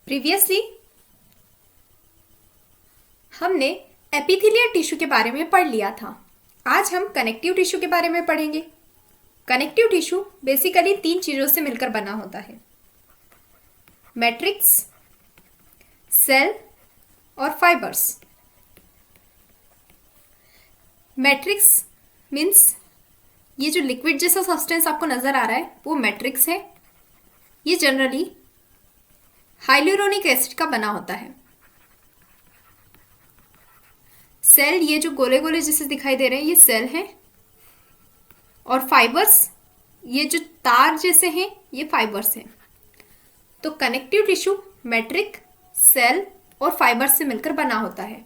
Previously हमने epithelial tissue के बारे में पढ़ लिया था। आज हम कनेक्टिव टिश्यू के बारे में पढ़ेंगे। कनेक्टिव टिश्यू बेसिकली 3 चीज़ों से मिलकर बना होता है: मैट्रिक्स, सेल और फाइबर्स। मैट्रिक्स मीन्स ये जो लिक्विड जैसा सब्सटेंस आपको नजर आ रहा है वो मैट्रिक्स है। ये जनरली हाइलुरोनिक एसिड का बना होता है। सेल, ये जो गोले गोले जैसे दिखाई दे रहे हैं, ये सेल हैं। और फाइबर्स, ये जो तार जैसे हैं, ये फाइबर्स हैं। तो कनेक्टिव टिश्यू मैट्रिक, सेल और फाइबर्स से मिलकर बना होता है।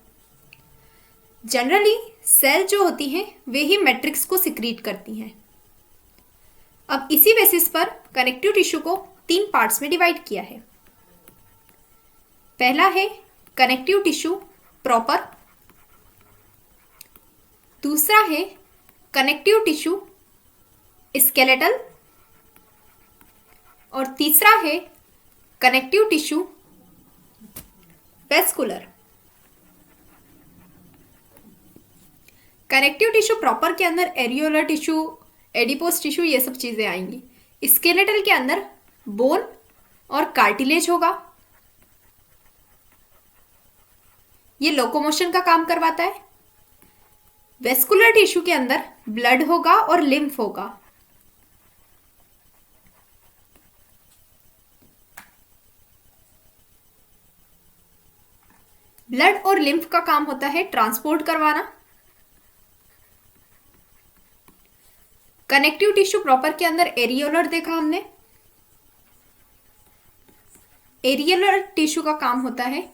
जनरली सेल जो होती हैं वे ही मैट्रिक्स को सिक्रीट करती हैं। अब इसी बेसिस पर कनेक्टिव टिश्यू को 3 पार्ट्स में डिवाइड किया है। पहला है कनेक्टिव टिश्यू प्रॉपर, दूसरा है कनेक्टिव टिश्यू स्केलेटल और तीसरा है connective tissue vascular. Connective tissue proper के अंदर एरियोलर टिश्यू, एडिपोस टिश्यू, ये सब चीजें आएंगी। स्केलेटल के अंदर बोन और कार्टिलेज होगा, ये लोकोमोशन का काम करवाता है। वेस्कुलर टिश्यू के अंदर ब्लड होगा और लिम्फ होगा। ब्लड और लिम्फ का काम होता है ट्रांसपोर्ट करवाना। कनेक्टिव टिश्यू प्रॉपर के अंदर एरियोलर देखा हमने। एरियोलर टिश्यू का काम होता है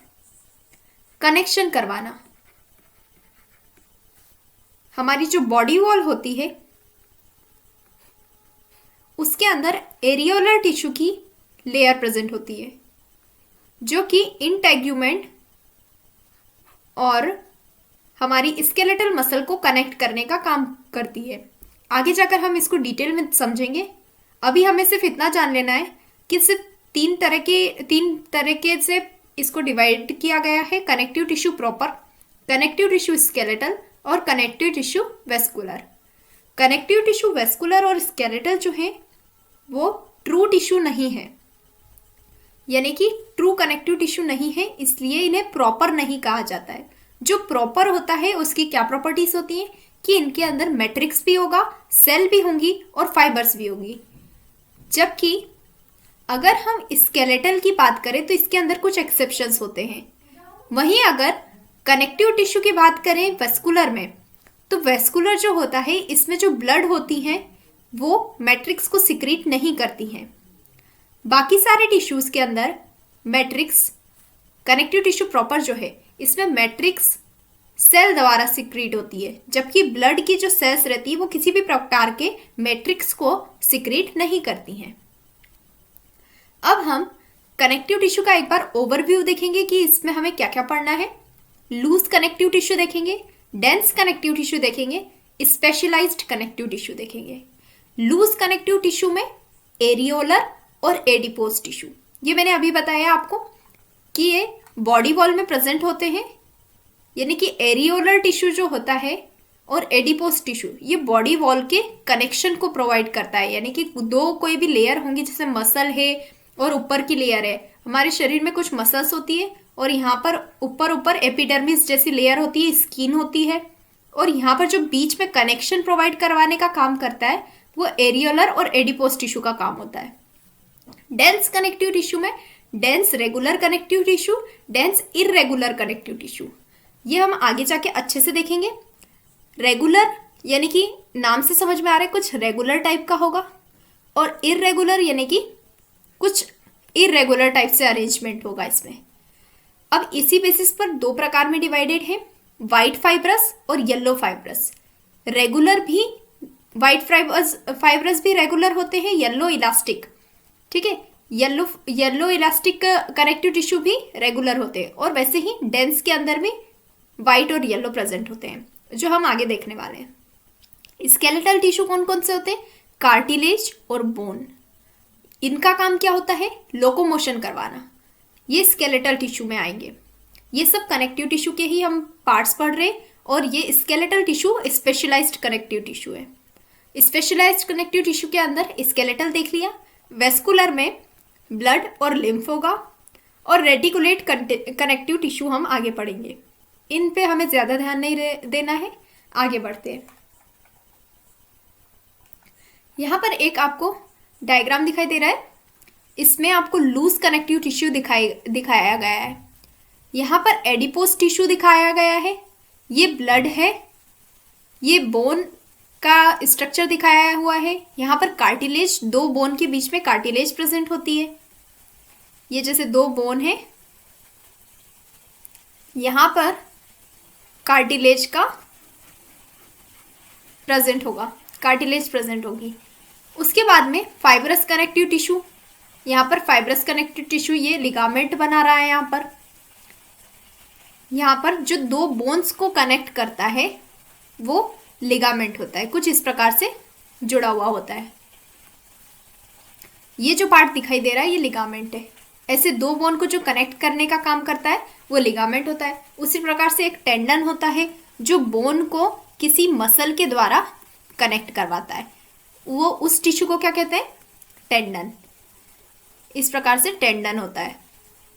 कनेक्शन करवाना। हमारी जो बॉडी वॉल होती है उसके अंदर एरियोलर टिश्यू की लेयर प्रेजेंट होती है जो कि इंटेग्यूमेंट और हमारी स्केलेटल मसल को कनेक्ट करने का काम करती है। आगे जाकर हम इसको डिटेल में समझेंगे। अभी हमें सिर्फ इतना जान लेना है कि सिर्फ तीन तरह के से इसको डिवाइड किया गया है: connective tissue proper, connective tissue skeletal और connective tissue vascular. Connective tissue vascular और स्केलेटल जो है वो ट्रू टिश्यू नहीं है, यानी कि ट्रू कनेक्टिव टिश्यू नहीं है, इसलिए इन्हें प्रॉपर नहीं कहा जाता है। जो प्रॉपर होता है उसकी क्या प्रॉपर्टीज होती हैं कि इनके अंदर मैट्रिक्स भी होगा, सेल भी होंगी और फाइबर्स भी होंगी। जबकि अगर हम स्केलेटल की बात करें तो इसके अंदर कुछ एक्सेप्शंस होते हैं। वहीं अगर कनेक्टिव टिश्यू की बात करें वेस्कुलर में, तो वेस्कुलर जो होता है इसमें जो ब्लड होती हैं वो मैट्रिक्स को सिक्रीट नहीं करती हैं। बाकी सारे टिश्यूज के अंदर मैट्रिक्स, कनेक्टिव टिश्यू प्रॉपर जो है इसमें मैट्रिक्स सेल द्वारा सिक्रीट होती है, जबकि ब्लड की जो सेल्स रहती है वो किसी भी प्रकार के मैट्रिक्स को सिक्रीट नहीं करती हैं। अब हम कनेक्टिव टिश्यू का एक बार ओवरव्यू देखेंगे कि इसमें हमें क्या क्या पढ़ना है। लूज कनेक्टिव टिश्यू देखेंगे, डेंस कनेक्टिव टिश्यू देखेंगे, स्पेशलाइज्ड कनेक्टिव टिश्यू देखेंगे। लूज कनेक्टिव टिश्यू में एरियोलर और एडिपोस टिश्यू, ये मैंने अभी बताया आपको कि ये बॉडी वॉल में प्रेजेंट होते हैं, यानी कि एरियोलर टिश्यू जो होता है और एडिपोस टिश्यू ये बॉडी वॉल के कनेक्शन को प्रोवाइड करता है। यानी कि दो कोई भी लेयर होंगी, जैसे मसल है और ऊपर की लेयर है। हमारे शरीर में कुछ मसल्स होती है और यहाँ पर ऊपर एपिडर्मिस जैसी लेयर होती है, स्किन होती है, और यहाँ पर जो बीच में कनेक्शन प्रोवाइड करवाने का काम करता है वो एरियोलर और एडिपोस टिश्यू का काम होता है। डेंस कनेक्टिव टिश्यू में dense regular connective tissue, dense irregular connective tissue, ये हम आगे जाके अच्छे से देखेंगे। रेगुलर यानी कि नाम से समझ में आ रहा है कुछ रेगुलर टाइप का होगा, और इररेगुलर यानी कि कुछ इररेगुलर टाइप से अरेंजमेंट होगा इसमें। अब इसी बेसिस पर 2 प्रकार में डिवाइडेड है: वाइट फाइब्रस और येलो फाइब्रस। रेगुलर भी वाइट फाइब्रस भी रेगुलर होते हैं, येलो इलास्टिक, ठीक है, येलो इलास्टिक कनेक्टिव टिश्यू भी रेगुलर होते हैं। और वैसे ही डेंस के अंदर भी वाइट और येलो प्रेजेंट होते हैं, जो हम आगे देखने वाले हैं। स्केलेटल टिश्यू कौन कौन से होते हैं? कार्टिलेज और बोन। इनका काम क्या होता है? लोकोमोशन करवाना। ये स्केलेटल टिश्यू में आएंगे। ये सब कनेक्टिव टिश्यू के ही हम पार्ट्स पढ़ रहे हैं, और ये skeletal tissue specialised connective tissue है। स्पेशलाइज्ड कनेक्टिव टिश्यू के अंदर स्केलेटल देख लिया, वेस्कुलर में ब्लड और लिम्फ होगा, और रेटिकुलेट कनेक्टिव टिश्यू हम आगे पढ़ेंगे। इन पे हमें ज़्यादा ध्यान नहीं देना है, आगे बढ़ते हैं। यहाँ पर एक आपको डायग्राम दिखाई दे रहा है, इसमें आपको लूज कनेक्टिव टिश्यू दिखाया गया है। यहाँ पर एडिपोस टिश्यू दिखाया गया है, ये ब्लड है, ये बोन का स्ट्रक्चर दिखाया हुआ है। यहाँ पर कार्टिलेज, दो बोन के बीच में कार्टिलेज प्रेजेंट होती है। ये जैसे दो बोन है, यहाँ पर कार्टिलेज का प्रेजेंट होगा, कार्टिलेज प्रेजेंट होगी। उसके बाद में फाइब्रस कनेक्टिव टिश्यू, यहाँ पर फाइब्रस कनेक्टिव टिश्यू ये लिगामेंट बना रहा है। यहाँ पर जो दो बोन्स को कनेक्ट करता है वो लिगामेंट होता है, कुछ इस प्रकार से जुड़ा हुआ होता है। ये जो पार्ट दिखाई दे रहा है ये लिगामेंट है। ऐसे दो बोन को जो कनेक्ट करने का काम करता है वो लिगामेंट होता है। उसी प्रकार से एक टेंडन होता है जो बोन को किसी मसल के द्वारा कनेक्ट करवाता है, वो उस टिश्यू को क्या कहते हैं, टेंडन। इस प्रकार से टेंडन होता है।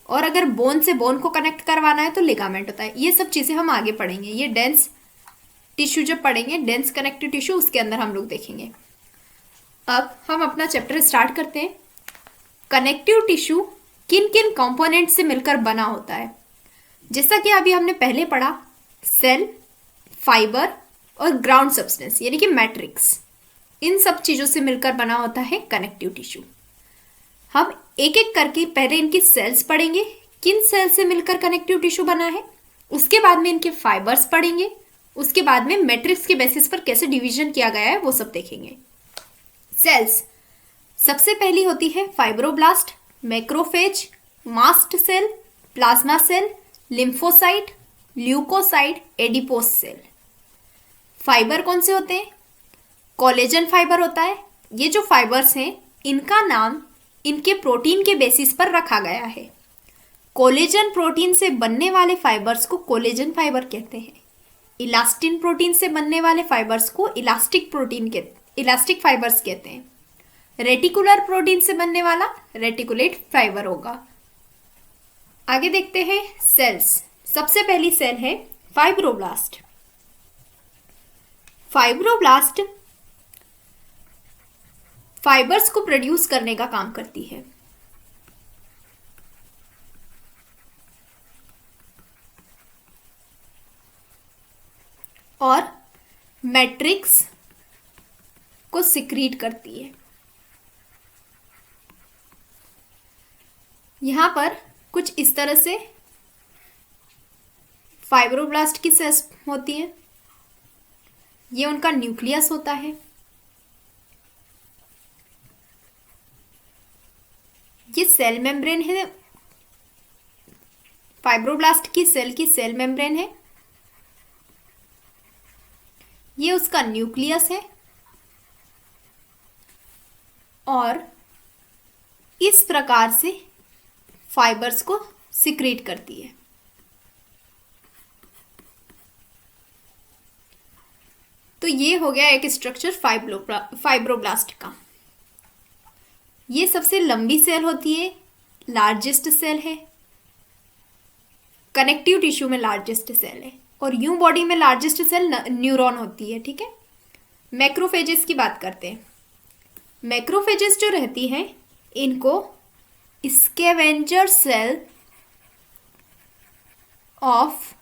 और अगर बोन से बोन को कनेक्ट करवाना है तो लिगामेंट होता है। ये सब चीज़ें हम आगे पढ़ेंगे, ये डेंस टिश्यू जब पढ़ेंगे, डेंस कनेक्टिव टिश्यू, उसके अंदर हम लोग देखेंगे। अब हम अपना चैप्टर स्टार्ट करते हैं। कनेक्टिव टिश्यू किन किन कंपोनेंट से मिलकर बना होता है? जैसा कि अभी हमने पहले पढ़ा, सेल, फाइबर और ग्राउंड सब्सटेंस यानी कि मैट्रिक्स, इन सब चीज़ों से मिलकर बना होता है कनेक्टिव टिश्यू। हम एक एक करके पहले इनकी सेल्स पढ़ेंगे, किन सेल से मिलकर कनेक्टिव टिश्यू बना है, उसके बाद में इनके फाइबर्स पढ़ेंगे, उसके बाद में मैट्रिक्स के बेसिस पर कैसे डिवीजन किया गया है वो सब देखेंगे। सेल्स, सबसे पहली होती है fibroblast, macrophage, mast cell, plasma cell, lymphocyte, leucocyte, adipose cell. Fibre कौन से होते हैं? कोलेजन फाइबर होता है। ये जो फाइबर्स हैं इनका नाम इनके प्रोटीन के बेसिस पर रखा गया है। कोलेजन प्रोटीन से बनने वाले फाइबर्स को कोलेजन फाइबर कहते हैं। इलास्टिन प्रोटीन से बनने वाले फाइबर्स को इलास्टिक फाइबर्स कहते हैं। रेटिकुलर प्रोटीन से बनने वाला रेटिकुलेट फाइबर होगा। आगे देखते हैं सेल्स। सबसे पहली सेल है फाइब्रोब्लास्ट। फाइब्रोब्लास्ट फाइबर्स को प्रोड्यूस करने का काम करती है। और मैट्रिक्स को सिक्रीट करती है। यहां पर कुछ इस तरह से फाइब्रोब्लास्ट की सेल्स होती हैं। ये उनका न्यूक्लियस होता है। ये सेल मेम्ब्रेन है, फाइब्रोब्लास्ट की सेल मेम्ब्रेन है। ये उसका न्यूक्लियस है और इस प्रकार से फाइबर्स को सिक्रीट करती है। तो ये हो गया एक स्ट्रक्चर फाइब्रोब्लास्ट का। ये सबसे लंबी सेल होती है, लार्जेस्ट सेल है, कनेक्टिव टिश्यू में लार्जेस्ट सेल है। और यूं बॉडी में लार्जेस्ट सेल न्यूरॉन होती है, ठीक है। मैक्रोफेजेस की बात करते हैं। मैक्रोफेजेस जो रहती हैं इनको scavenger cell of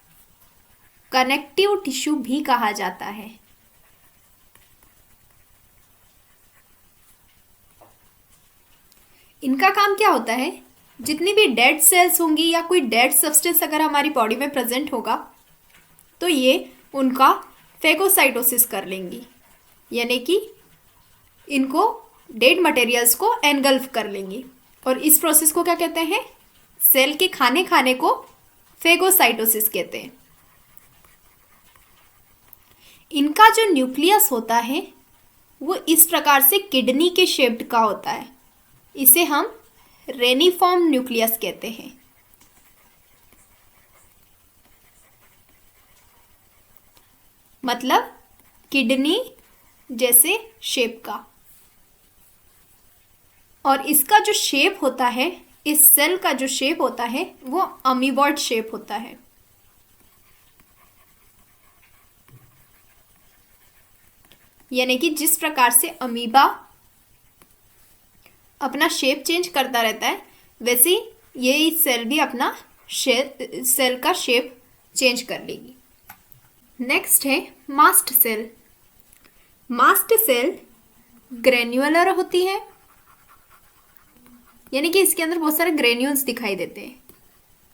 connective tissue भी कहा जाता है। इनका काम क्या होता है, जितनी भी डेड सेल्स होंगी या कोई डेड सब्सटेंस अगर हमारी बॉडी में प्रेजेंट होगा तो ये उनका फेगोसाइटोसिस कर लेंगी, यानी कि इनको डेड मटेरियल्स को एनगल्फ कर लेंगी। और इस प्रोसेस को क्या कहते हैं? सेल के खाने को फेगोसाइटोसिस कहते हैं। इनका जो न्यूक्लियस होता है वो इस प्रकार से किडनी के शेप्ड का होता है। इसे हम रेनिफॉर्म न्यूक्लियस कहते हैं। मतलब किडनी जैसे शेप का। और इसका जो शेप होता है, इस सेल का जो शेप होता है वो अमीबॉइड शेप होता है। यानी कि जिस प्रकार से अमीबा अपना शेप चेंज करता रहता है, वैसे ही ये सेल भी अपना सेल का शेप चेंज कर लेगी। नेक्स्ट है mast cell. Mast cell granular होती है, यानी कि इसके अंदर बहुत सारे ग्रेन्यूल्स दिखाई देते हैं,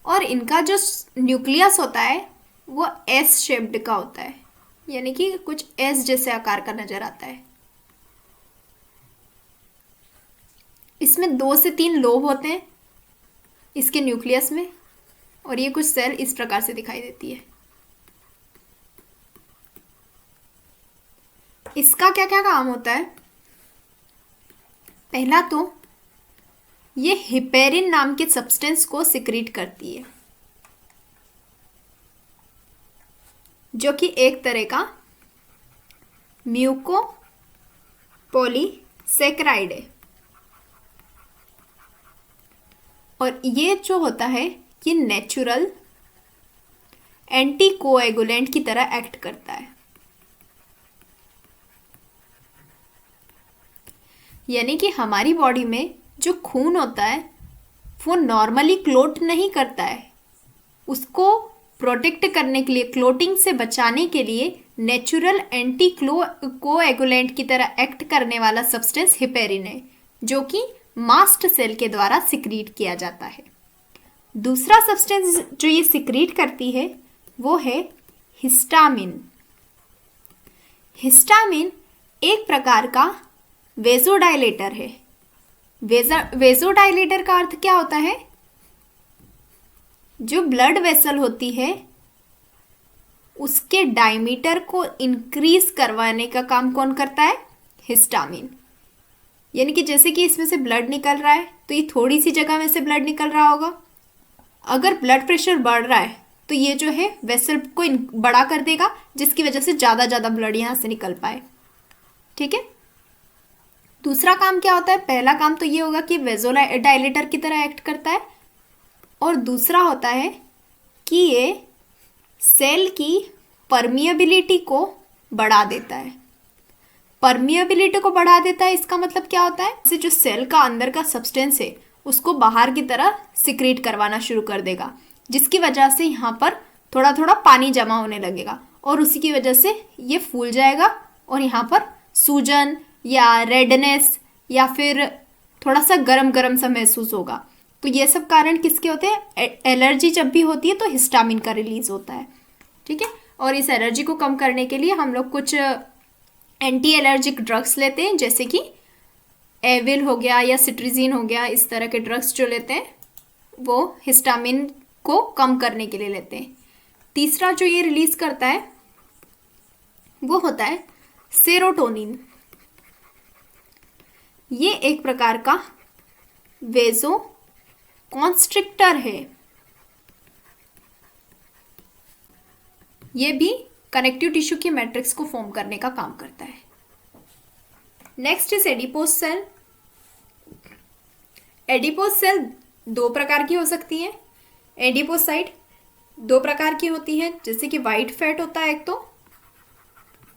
और इनका जो न्यूक्लियस होता है वो एस शेप्ड का होता है, यानी कि कुछ एस जैसे आकार का नजर आता है। इसमें 2 से 3 लोब होते हैं इसके न्यूक्लियस में, और ये कुछ सेल इस प्रकार से दिखाई देती है। इसका क्या क्या काम होता है? पहला तो ये हिपेरिन नाम के सब्सटेंस को सिक्रीट करती है, जो कि एक तरह का म्यूको पॉलीसेकेराइड है। और ये जो होता है ये नेचुरल एंटी कोएगुलेंट की तरह एक्ट करता है, यानी कि हमारी बॉडी में जो खून होता है वो नॉर्मली क्लोट नहीं करता है, उसको प्रोटेक्ट करने के लिए, क्लोटिंग से बचाने के लिए नेचुरल एंटी कोएगुलेंट की तरह एक्ट करने वाला सब्सटेंस हिपेरिन है, जो कि मास्ट सेल के द्वारा सिक्रीट किया जाता है। दूसरा सब्सटेंस जो ये सिक्रीट करती है वो है हिस्टामिन। हिस्टामिन एक प्रकार का वेजोडाइलेटर है। वेजोडाइलेटर का अर्थ क्या होता है? जो ब्लड वेसल होती है उसके डायमीटर को इंक्रीज करवाने का काम कौन करता है? हिस्टामिन। यानी कि जैसे कि इसमें से ब्लड निकल रहा है तो ये थोड़ी सी जगह में से ब्लड निकल रहा होगा। अगर ब्लड प्रेशर बढ़ रहा है तो ये जो है वेसल को बड़ा कर देगा, जिसकी वजह से ज़्यादा ब्लड यहाँ से निकल पाए। ठीक है। दूसरा काम क्या होता है? पहला काम तो ये होगा कि वेजोडाइलेटर की तरह एक्ट करता है, और दूसरा होता है कि ये सेल की परमिएबिलिटी को बढ़ा देता है। परमिएबिलिटी को बढ़ा देता है, इसका मतलब क्या होता है? जैसे जो सेल का अंदर का सब्सटेंस है उसको बाहर की तरह सिक्रीट करवाना शुरू कर देगा, जिसकी वजह से यहाँ पर थोड़ा थोड़ा पानी जमा होने लगेगा, और उसी की वजह से ये फूल जाएगा और यहाँ पर सूजन या रेडनेस या फिर थोड़ा सा गरम गरम सा महसूस होगा। तो ये सब कारण किसके होते हैं? एलर्जी जब भी होती है तो हिस्टामिन का रिलीज होता है। ठीक है। और इस एलर्जी को कम करने के लिए हम लोग कुछ एंटी एलर्जिक ड्रग्स लेते हैं, जैसे कि एविल हो गया या सिट्रिजिन हो गया। इस तरह के ड्रग्स जो लेते हैं वो हिस्टामिन को कम करने के लिए लेते हैं। तीसरा जो ये रिलीज करता है वो होता है सेरोटोनिन। ये एक प्रकार का वेजो कॉन्स्ट्रिक्टर है। ये भी कनेक्टिव टिश्यू की मैट्रिक्स को फॉर्म करने का काम करता है। Next is adipose cell. Adipose cell 2 प्रकार की हो सकती हैं। एडिपोसाइट 2 प्रकार की होती है, जैसे कि वाइट फैट होता है एक तो,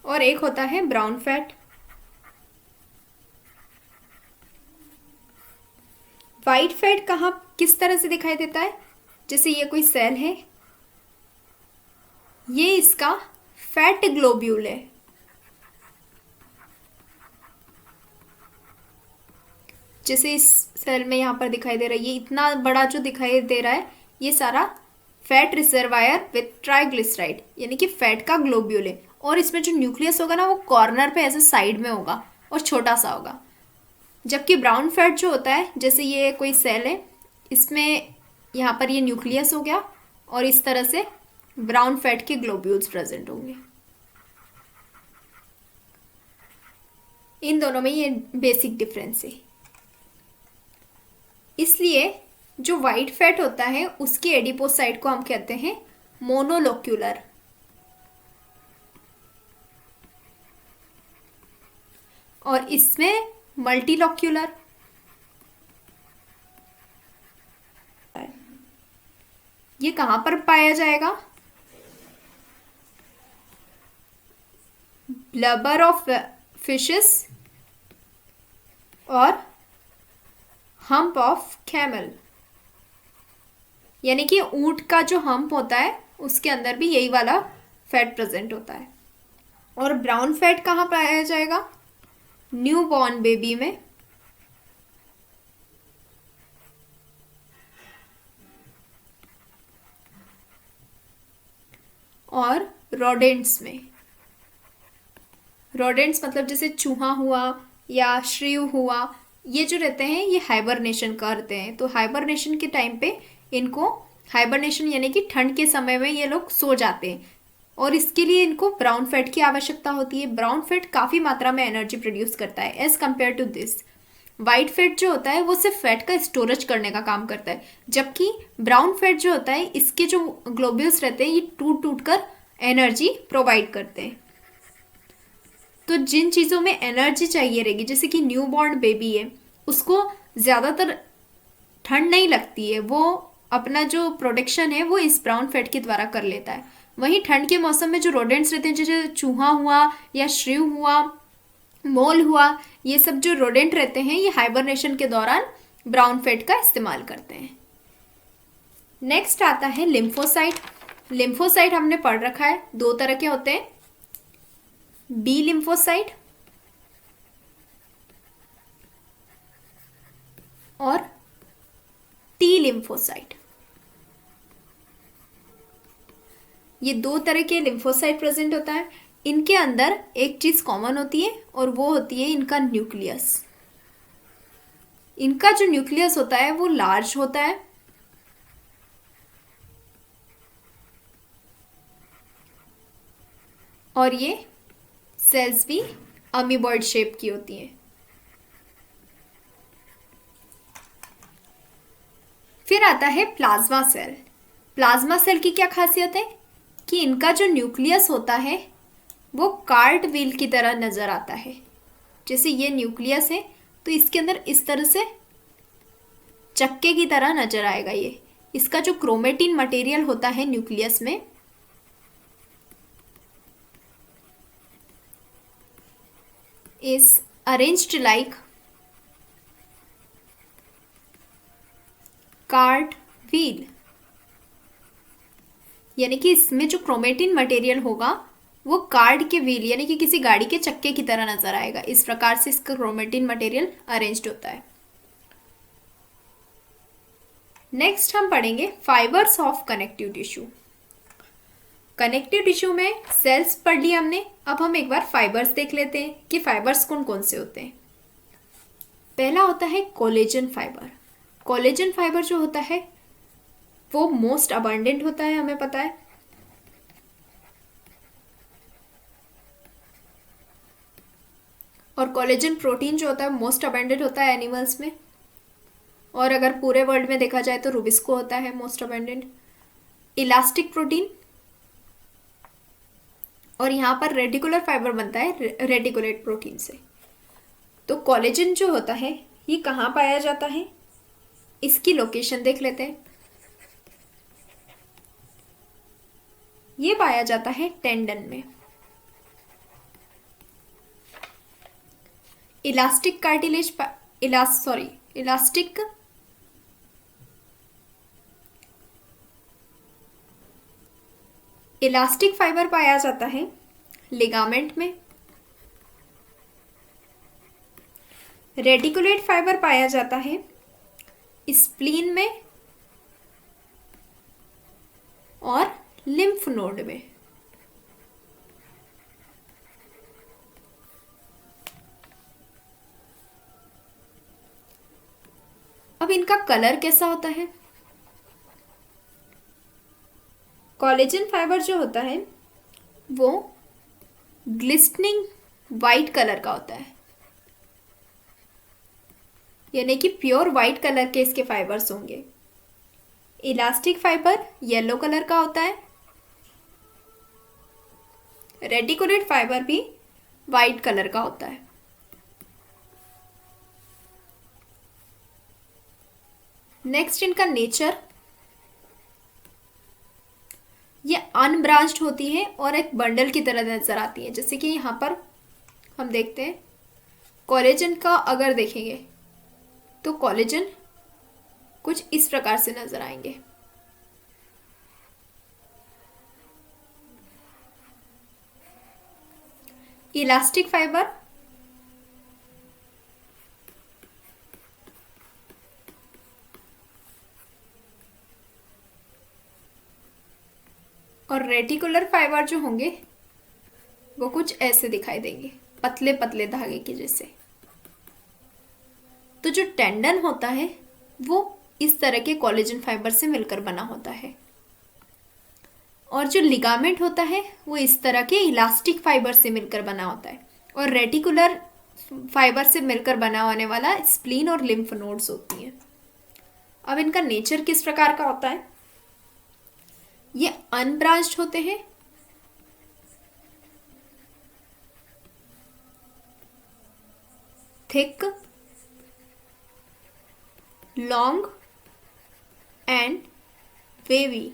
और एक होता है ब्राउन फैट। वाइट फैट कहाँ किस तरह से दिखाई देता है? जैसे ये कोई सेल है, ये इसका फैट ग्लोब्यूल है। जैसे इस सेल में यहाँ पर दिखाई दे रहा है, ये इतना बड़ा जो दिखाई दे रहा है ये सारा फैट रिजर्वायर विथ ट्राइग्लिसराइड, यानी कि फैट का ग्लोब्यूल है। और इसमें जो न्यूक्लियस होगा ना वो कॉर्नर पे ऐसे साइड में होगा और छोटा सा होगा। जबकि ब्राउन फैट जो होता है, जैसे ये कोई सेल है, इसमें यहाँ पर ये न्यूक्लियस हो गया और इस तरह से ब्राउन फैट के ग्लोब्यूल्स प्रेजेंट होंगे। इन दोनों में ये बेसिक डिफरेंस है। इसलिए जो वाइट फैट होता है उसके एडिपोसाइट को हम कहते हैं मोनोलोक्यूलर। और इसमें मल्टीलॉक्यूलर, ये कहाँ पर पाया जाएगा? ब्लबर ऑफ फिशेस और हम्प ऑफ कैमल, यानी कि ऊंट का जो हम्प होता है उसके अंदर भी यही वाला फैट प्रेजेंट होता है। और ब्राउन फैट कहाँ पाया जाएगा? न्यू बॉर्न बेबी में और रोडेंट्स में। रोडेंट्स मतलब जैसे चूहा हुआ या श्रीव हुआ, ये जो रहते हैं ये हाइबरनेशन करते हैं। तो हाइबरनेशन के टाइम पे इनको, हाइबरनेशन यानी कि ठंड के समय में ये लोग सो जाते हैं और इसके लिए इनको ब्राउन फैट की आवश्यकता होती है। ब्राउन फैट काफ़ी मात्रा में एनर्जी प्रोड्यूस करता है as compare to this. White fat जो होता है वो सिर्फ फैट का स्टोरेज करने का काम करता है, जबकि ब्राउन फैट जो होता है इसके जो ग्लोब्यूल्स रहते हैं ये टूट टूट कर एनर्जी प्रोवाइड करते हैं। तो जिन चीज़ों में एनर्जी चाहिए रहेगी, जैसे कि न्यू बॉर्न बेबी है, उसको ज़्यादातर ठंड नहीं लगती है, वो अपना जो प्रोटेक्शन है वो इस ब्राउन फैट के द्वारा कर लेता है। वहीं ठंड के मौसम में जो रोडेंट्स रहते हैं, जैसे चूहा हुआ या श्रीव हुआ, मोल हुआ, ये सब जो रोडेंट रहते हैं ये हाइबरनेशन के दौरान ब्राउन फैट का इस्तेमाल करते हैं। नेक्स्ट आता है लिम्फोसाइट। लिम्फोसाइट हमने पढ़ रखा है, दो तरह के होते हैं, बी लिम्फोसाइट और टी लिम्फोसाइट। ये दो तरह के लिम्फोसाइट प्रेजेंट होता है। इनके अंदर एक चीज कॉमन होती है और वो होती है इनका न्यूक्लियस। इनका जो न्यूक्लियस होता है वो लार्ज होता है और ये सेल्स भी अमीबॉइड शेप की होती हैं। फिर आता है प्लाज्मा सेल। प्लाज्मा सेल की क्या खासियत है कि इनका जो न्यूक्लियस होता है वो कार्ट व्हील की तरह नजर आता है। जैसे ये न्यूक्लियस है तो इसके अंदर इस तरह से चक्के की तरह नजर आएगा। ये इसका जो क्रोमेटिन मटेरियल होता है न्यूक्लियस में, is arranged like cart wheel, यानी कि इसमें जो क्रोमेटिन मटेरियल होगा वो कार्ड के व्हील यानी कि किसी गाड़ी के चक्के की तरह नजर आएगा। इस प्रकार से इसका क्रोमेटिन मटेरियल अरेंज्ड होता है। नेक्स्ट हम पढ़ेंगे fibres of connective tissue. Connective tissue में सेल्स पढ़ लिया हमने, अब हम एक बार फाइबर्स देख लेते हैं कि फाइबर्स कौन कौन से होते हैं। पहला होता है कोलेजन फाइबर। कोलेजन फाइबर जो होता है वो मोस्ट अबंडेंट होता है, हमें पता है। और कोलेजन प्रोटीन जो होता है मोस्ट अबंडेंट होता है एनिमल्स में, और अगर पूरे वर्ल्ड में देखा जाए तो रूबिस्को होता है मोस्ट अबंडेंट। इलास्टिक प्रोटीन, और यहाँ पर रेटिकुलर फाइबर बनता है रेटिकुलेट प्रोटीन से। तो कोलेजन जो होता है ये कहाँ पाया जाता है, इसकी लोकेशन देख लेते हैं। ये पाया जाता है टेंडन में। इलास्टिक कार्टिलेज इलास्टिक फाइबर पाया जाता है लिगामेंट में। रेटिकुलेट फाइबर पाया जाता है स्प्लीन में और लिम्फ नोड में। अब इनका कलर कैसा होता है? कोलेजन फाइबर जो होता है वो ग्लिस्टनिंग वाइट कलर का होता है, यानी कि प्योर वाइट कलर के इसके फाइबर्स होंगे। इलास्टिक फाइबर येलो कलर का होता है। रेटिकुलेट फाइबर भी वाइट कलर का होता है। नेक्स्ट इनका नेचर, ये अनब्रांच्ड होती है और एक बंडल की तरह नजर आती है। जैसे कि यहाँ पर हम देखते हैं कोलेजन का, अगर देखेंगे तो कोलेजन कुछ इस प्रकार से नजर आएंगे। इलास्टिक फाइबर, और रेटिकुलर फाइबर जो होंगे वो कुछ ऐसे दिखाई देंगे, पतले पतले धागे के जैसे। तो जो टेंडन होता है वो इस तरह के कोलेजन फाइबर से मिलकर बना होता है, और जो लिगामेंट होता है वो इस तरह के इलास्टिक फाइबर से मिलकर बना होता है, और रेटिकुलर फाइबर से मिलकर बना होने वाला स्प्लीन और लिम्फ नोड्स होती हैं। अब इनका नेचर किस प्रकार का होता है? ये अनब्रांच्ड होते हैं, थिक, लॉन्ग एंड वेवी,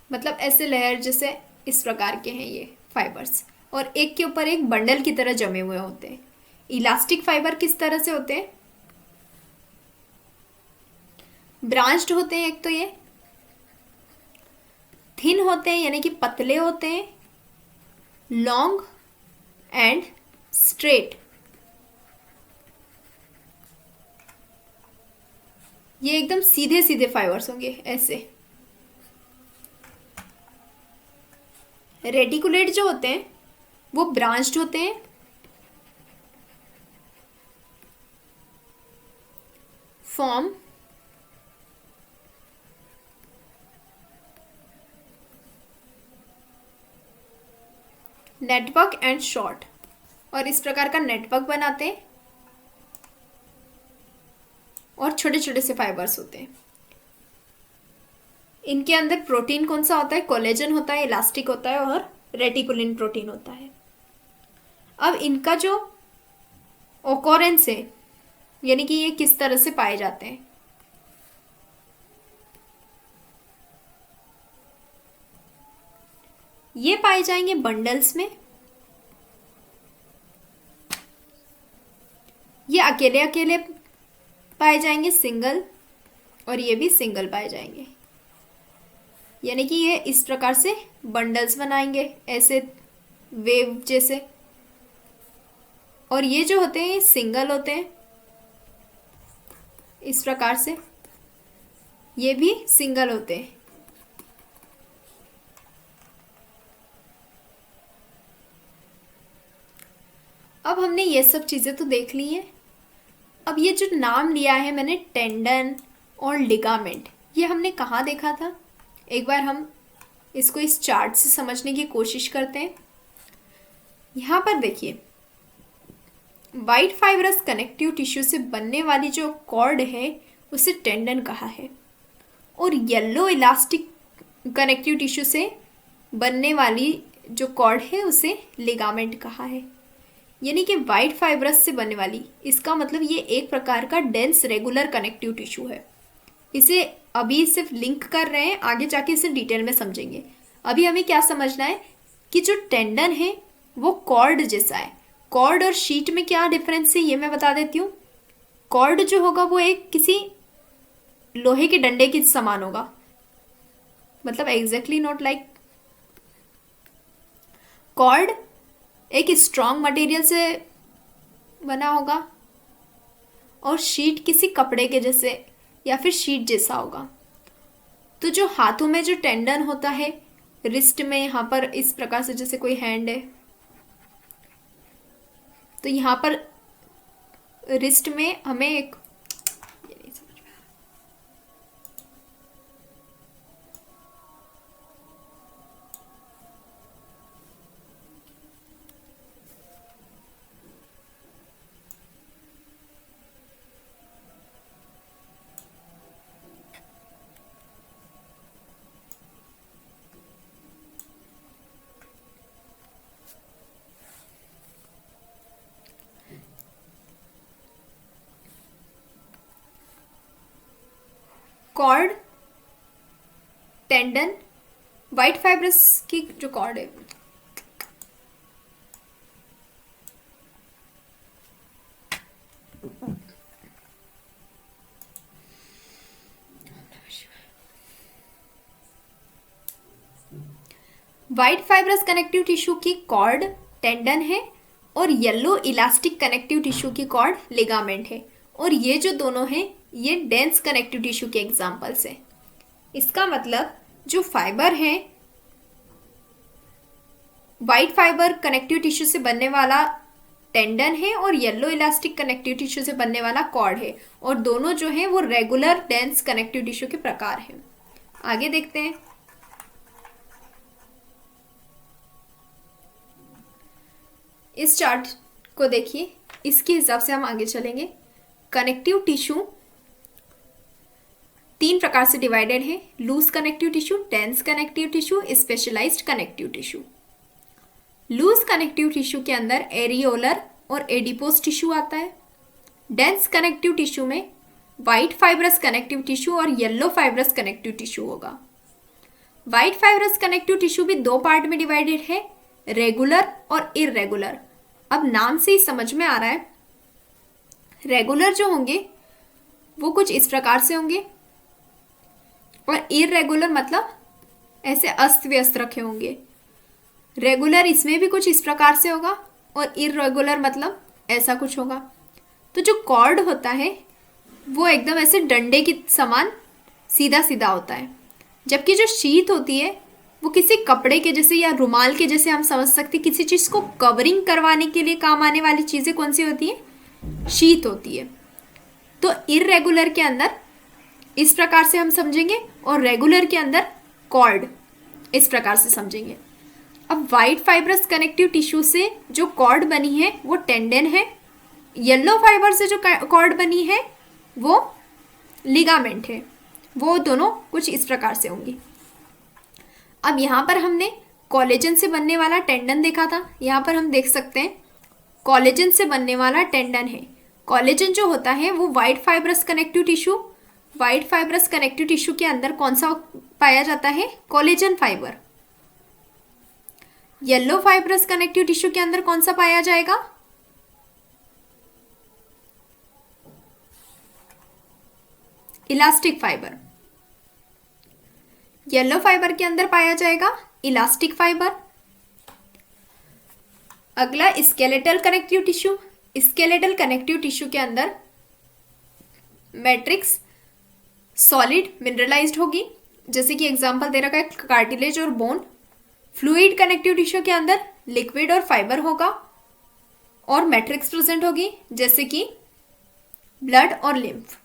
मतलब ऐसे लेयर जैसे इस प्रकार के हैं ये फाइबर्स, और एक के ऊपर एक बंडल की तरह जमे हुए होते हैं। इलास्टिक फाइबर किस तरह से होते हैं? ब्रांच्ड होते हैं, एक तो ये थिन होते हैं यानी कि पतले होते हैं, लॉन्ग एंड स्ट्रेट, ये एकदम सीधे सीधे फाइबर्स होंगे ऐसे। रेटिकुलेट जो होते हैं वो ब्रांच्ड होते हैं, फॉर्म नेटवर्क एंड शॉर्ट, और इस प्रकार का नेटवर्क बनाते हैं, और छोटे छोटे से फाइबर्स होते हैं। इनके अंदर प्रोटीन कौन सा होता है? कोलेजन होता है, इलास्टिक होता है, और रेटिकुलिन प्रोटीन होता है। अब इनका जो ओकोरेंस है, यानी कि ये किस तरह से पाए जाते हैं, ये पाए जाएंगे बंडल्स में। ये अकेले अकेले पाए जाएंगे, सिंगल, और ये भी सिंगल पाए जाएंगे, यानी कि ये इस प्रकार से बंडल्स बनाएंगे ऐसे वेव जैसे। और ये जो होते हैं ये सिंगल होते हैं इस प्रकार से, ये भी सिंगल होते हैं। अब हमने ये सब चीज़ें तो देख ली हैं। अब ये जो नाम लिया है मैंने टेंडन और लिगामेंट, ये हमने कहाँ देखा था? एक बार हम इसको इस चार्ट से समझने की कोशिश करते हैं। यहाँ पर देखिए, वाइट फाइब्रस कनेक्टिव टिश्यू से बनने वाली जो कॉर्ड है उसे टेंडन कहा है, और येलो इलास्टिक कनेक्टिव टिश्यू से बनने वाली जो कॉर्ड है उसे लिगामेंट कहा है। यानी कि वाइट फाइब्रस से बनने वाली, इसका मतलब ये एक प्रकार का डेंस रेगुलर कनेक्टिव टिश्यू है। इसे अभी सिर्फ लिंक कर रहे हैं, आगे जाके इसे डिटेल में समझेंगे। अभी हमें क्या समझना है कि जो टेंडन है वो कॉर्ड जैसा है। कॉर्ड और शीट में क्या डिफरेंस है ये मैं बता देती हूँ। कॉर्ड जो होगा वो एक किसी लोहे के डंडे के समान होगा, मतलब एग्जैक्टली नॉट लाइक। कॉर्ड एक स्ट्रॉन्ग मटेरियल से बना होगा, और शीट किसी कपड़े के जैसे या फिर शीट जैसा होगा। तो जो हाथों में जो टेंडन होता है, रिस्ट में यहाँ पर इस प्रकार से जैसे कोई हैंड है, तो यहाँ पर रिस्ट में हमें एक, ये नहीं समझ में, कॉर्ड, टेंडन, वाइट फाइब्रस की जो कॉर्ड है, व्हाइट फाइब्रस कनेक्टिव टिश्यू की कॉर्ड टेंडन है और येलो इलास्टिक कनेक्टिव टिश्यू की कॉर्ड लिगामेंट है। और ये जो दोनों हैं ये डेंस कनेक्टिव टिश्यू के एग्जांपल्स हैं। इसका मतलब जो फाइबर है, व्हाइट फाइबर कनेक्टिव टिश्यू से बनने वाला टेंडन है और येलो इलास्टिक कनेक्टिव टिश्यू से बनने वाला कॉर्ड है, और दोनों जो हैं वो रेगुलर डेंस कनेक्टिव टिश्यू के प्रकार हैं। आगे देखते हैं। इस चार्ट को देखिए, इसके हिसाब से हम आगे चलेंगे। कनेक्टिव टिश्यू 3 प्रकार से डिवाइडेड है: loose connective tissue, dense connective tissue, specialised connective tissue. Loose connective tissue के अंदर एरियोलर और एडिपोज टिश्यू आता है। डेंस कनेक्टिव टिश्यू में व्हाइट फाइब्रस कनेक्टिव टिश्यू और येलो फाइब्रस कनेक्टिव टिश्यू होगा। व्हाइट फाइब्रस कनेक्टिव टिश्यू भी 2 पार्ट में डिवाइडेड है, रेगुलर और इररेगुलर। अब नाम से ही समझ में आ रहा है, रेगुलर जो होंगे वो कुछ इस प्रकार से होंगे और इररेगुलर मतलब ऐसे अस्त व्यस्त रखे होंगे। रेगुलर इसमें भी कुछ इस प्रकार से होगा और इररेगुलर मतलब ऐसा कुछ होगा। तो जो कॉर्ड होता है वो एकदम ऐसे डंडे के समान सीधा सीधा होता है, जबकि जो शीत होती है वो किसी कपड़े के जैसे या रुमाल के जैसे हम समझ सकते हैं। किसी चीज़ को कवरिंग करवाने के लिए काम आने वाली चीज़ें कौन सी होती है? शीत होती है। तो इररेगुलर के अंदर इस प्रकार से हम समझेंगे और रेगुलर के अंदर कॉर्ड इस प्रकार से समझेंगे। अब व्हाइट फाइब्रस कनेक्टिव टिश्यू से जो कॉर्ड बनी है वो टेंडन है, येलो फाइबर से जो कॉर्ड बनी है वो लिगामेंट है। वो दोनों कुछ इस प्रकार से होंगी। अब यहाँ पर हमने कोलेजन से बनने वाला टेंडन देखा था। यहाँ पर हम देख सकते हैं कोलेजन से बनने वाला टेंडन है। कोलेजन जो होता है वो white fibrous connective tissue, white fibrous connective tissue के अंदर कौन सा पाया जाता है? Collagen fibre. Yellow fibrous connective tissue के अंदर कौन सा पाया जाएगा? Elastic fibre. येलो फाइबर के अंदर पाया जाएगा इलास्टिक फाइबर। अगला skeletal connective tissue. Skeletal connective tissue के अंदर मैट्रिक्स सॉलिड मिनरलाइज्ड होगी, जैसे कि एग्जांपल दे रखा है कार्टिलेज और बोन। फ्लूइड कनेक्टिव टिश्यू के अंदर लिक्विड और फाइबर होगा और मैट्रिक्स प्रेजेंट होगी, जैसे कि ब्लड और लिम्फ।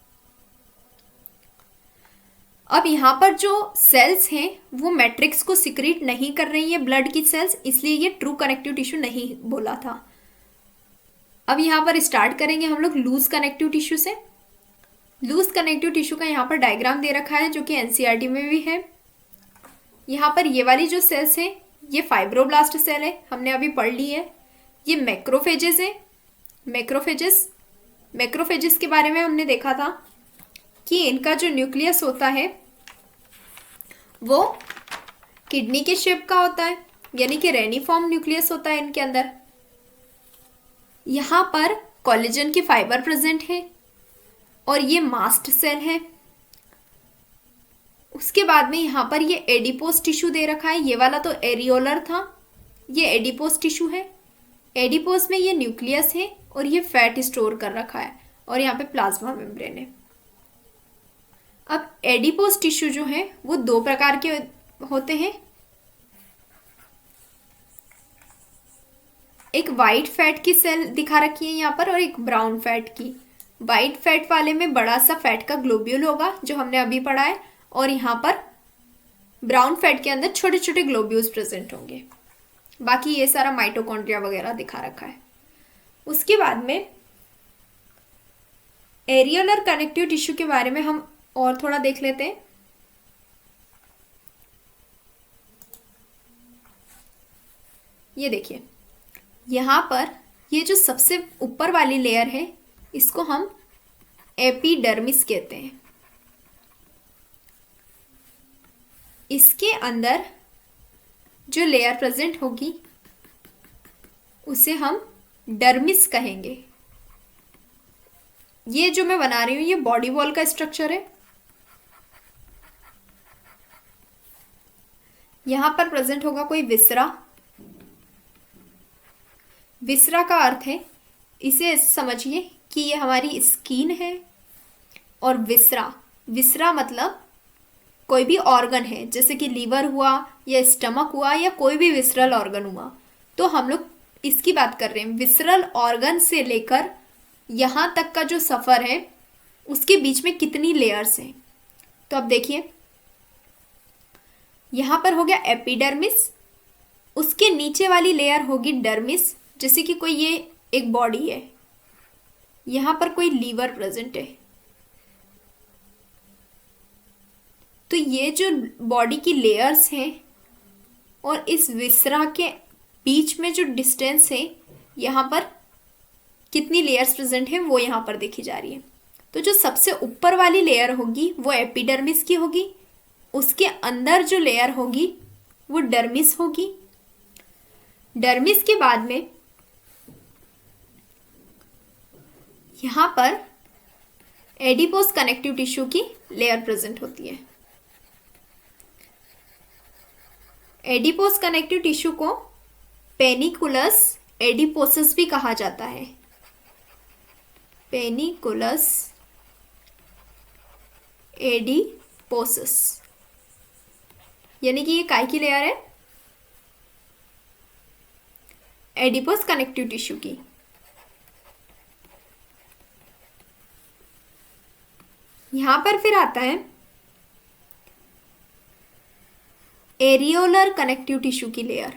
अब यहाँ पर जो सेल्स हैं वो मैट्रिक्स को सिक्रीट नहीं कर रही है, ब्लड की सेल्स, इसलिए ये ट्रू कनेक्टिव टिश्यू नहीं बोला था। अब यहाँ पर स्टार्ट करेंगे हम लोग लूज कनेक्टिव टिश्यू से। लूज कनेक्टिव टिश्यू का यहाँ पर डायग्राम दे रखा है जो कि एनसीईआरटी में भी है। यहाँ पर ये वाली जो सेल्स हैं ये फाइब्रोब्लास्ट सेल है, हमने अभी पढ़ ली है। ये मैक्रोफेजेस है। मैक्रोफेजेस के बारे में हमने देखा था कि इनका जो न्यूक्लियस होता है वो किडनी के शेप का होता है, यानी कि रेनिफॉर्म न्यूक्लियस होता है इनके अंदर। यहाँ पर कोलेजन की फाइबर प्रेजेंट है और ये मास्ट सेल है। उसके बाद में यहाँ पर ये एडिपोज टिश्यू दे रखा है। ये वाला तो एरियोलर था, ये एडिपोज टिश्यू है। एडिपोज में ये न्यूक्लियस है और ये फैट स्टोर कर रखा है और यहाँ पे प्लाज्मा मेम्ब्रेन है। अब एडिपोज टिश्यू जो है वो 2 प्रकार के होते हैं, एक वाइट फैट की सेल दिखा रखी है यहाँ पर और एक ब्राउन फैट की। वाइट फैट वाले में बड़ा सा फैट का ग्लोब्यूल होगा जो हमने अभी पढ़ा है, और यहाँ पर ब्राउन फैट के अंदर छोटे छोटे ग्लोब्यूल्स प्रेजेंट होंगे। बाकी ये सारा माइटोकॉन्ड्रिया वगैरह दिखा रखा है। उसके बाद में एरियोलर कनेक्टिव टिश्यू के बारे में हम और थोड़ा देख लेते हैं। ये देखिए यहाँ पर ये जो सबसे ऊपर वाली लेयर है इसको हम एपिडर्मिस कहते हैं। इसके अंदर जो लेयर प्रेजेंट होगी उसे हम डर्मिस कहेंगे। ये जो मैं बना रही हूं ये बॉडी वॉल का स्ट्रक्चर है। यहां पर प्रेजेंट होगा कोई विसरा। विसरा का अर्थ है, इसे समझिए कि ये हमारी स्किन है। और विसरा, विसरा मतलब कोई भी ऑर्गन है, जैसे कि लीवर हुआ या स्टमक हुआ या कोई भी विसरल ऑर्गन हुआ। तो हम लोग इसकी बात कर रहे हैं। विसरल ऑर्गन से लेकर यहाँ तक का जो सफ़र है उसके बीच में कितनी लेयर्स हैं। तो अब देखिए, यहाँ पर हो गया एपिडर्मिस, उसके नीचे वाली लेयर होगी डर्मिस। जैसे कि कोई ये एक बॉडी है, यहाँ पर कोई लीवर प्रेजेंट है, तो ये जो बॉडी की लेयर्स हैं और इस विसरा के बीच में जो डिस्टेंस है, यहाँ पर कितनी लेयर्स प्रेजेंट है वो यहाँ पर देखी जा रही है। तो जो सबसे ऊपर वाली लेयर होगी वो एपिडर्मिस की होगी, उसके अंदर जो लेयर होगी वो डर्मिस होगी। डर्मिस के बाद में यहाँ पर एडिपोस कनेक्टिव टिश्यू की लेयर प्रेजेंट होती है। एडिपोस कनेक्टिव टिश्यू को पेनिकुलस एडिपोसस भी कहा जाता है। पेनिकुलस एडिपोसस, यानी कि ये काय की लेयर है? एडिपोस कनेक्टिव टिश्यू की। यहां पर फिर आता है एरियोलर कनेक्टिव टिश्यू की लेयर,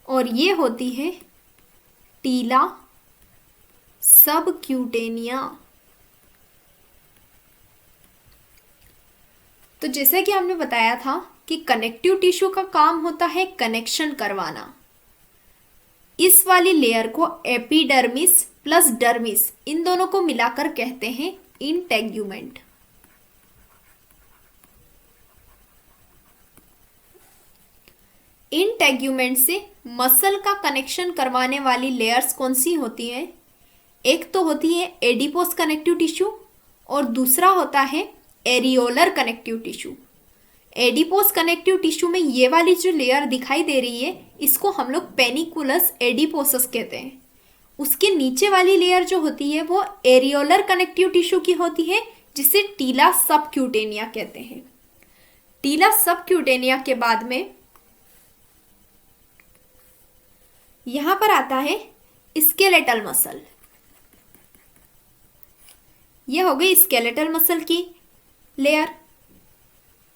और ये होती है टीला सबक्यूटेनिया। तो जैसा कि हमने बताया था कि कनेक्टिव टिश्यू का काम होता है कनेक्शन करवाना। इस वाली लेयर को एपिडर्मिस प्लस डर्मिस, इन दोनों को मिलाकर कहते हैं इंटेग्यूमेंट। इंटेग्यूमेंट से मसल का कनेक्शन करवाने वाली लेयर्स कौन सी होती हैं? एक तो होती है एडिपोस कनेक्टिव टिश्यू और दूसरा होता है areolar connective tissue. Adipose connective tissue में ये वाली जो लेयर दिखाई दे रही है इसको हम लोग पेनिकुलस एडिपोसस कहते हैं। उसके नीचे वाली लेयर जो होती है वो एरियोलर कनेक्टिव टिश्यू की होती है, जिसे टीला सबक्यूटेनिया कहते हैं। टीला सबक्यूटेनिया के बाद में यहां पर आता है स्केलेटल मसल। यह हो गई स्केलेटल मसल की लेयर।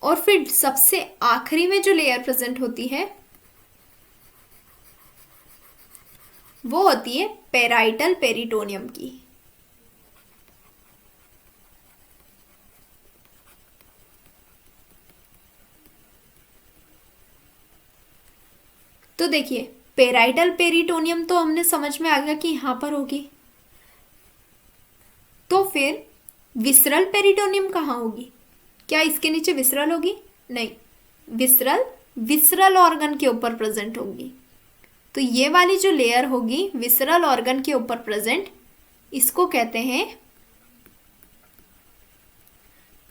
और फिर सबसे आखिरी में जो लेयर प्रेजेंट होती है वो होती है पेराइटल पेरिटोनियम की। तो देखिए, पेराइटल पेरिटोनियम तो हमने समझ में आ गया कि यहां पर होगी। तो फिर विसरल पेरिटोनियम कहाँ होगी? क्या इसके नीचे विसरल होगी? नहीं, विसरल विसरल ऑर्गन के ऊपर प्रेजेंट होगी। तो ये वाली जो लेयर होगी विसरल ऑर्गन के ऊपर प्रेजेंट, इसको कहते हैं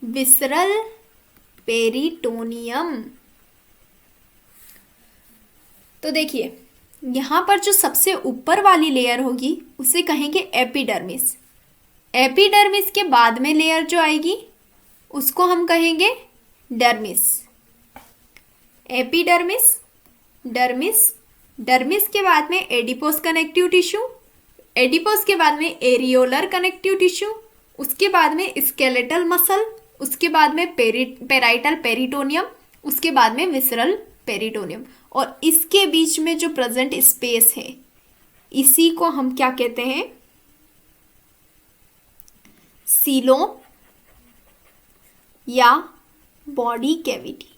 विसरल पेरिटोनियम। तो देखिए, यहां पर जो सबसे ऊपर वाली लेयर होगी उसे कहेंगे एपिडर्मिस। एपिडर्मिस के बाद में लेयर जो आएगी उसको हम कहेंगे डर्मिस। एपिडर्मिस, डर्मिस, डर्मिस के बाद में एडिपोस कनेक्टिव टिश्यू, एडिपोस के बाद में एरियोलर कनेक्टिव टिश्यू, उसके बाद में स्केलेटल मसल, उसके बाद में पेराइटल पेरिटोनियम, उसके बाद में विसरल पेरिटोनियम। और इसके बीच में जो प्रेजेंट स्पेस है इसी को हम क्या कहते हैं? सीलोम या बॉडी कैविटी।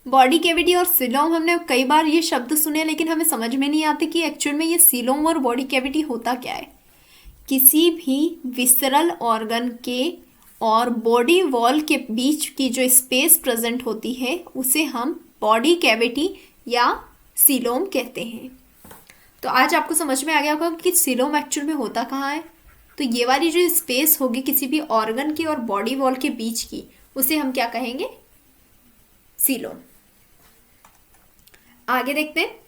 बॉडी कैविटी और सीलोम, हमने कई बार ये शब्द सुने लेकिन हमें समझ में नहीं आते कि एक्चुअल में ये सीलोम और बॉडी कैविटी होता क्या है। किसी भी विसरल ऑर्गन के और बॉडी वॉल के बीच की जो स्पेस प्रेजेंट होती है उसे हम बॉडी कैविटी या सीलोम कहते हैं। तो आज आपको समझ में आ गया होगा कि सीलोम एक्चुअल में होता कहाँ है। तो ये वाली जो स्पेस होगी किसी भी ऑर्गन की और बॉडी वॉल के बीच की, उसे हम क्या कहेंगे? सीलोम। आगे देखते हैं।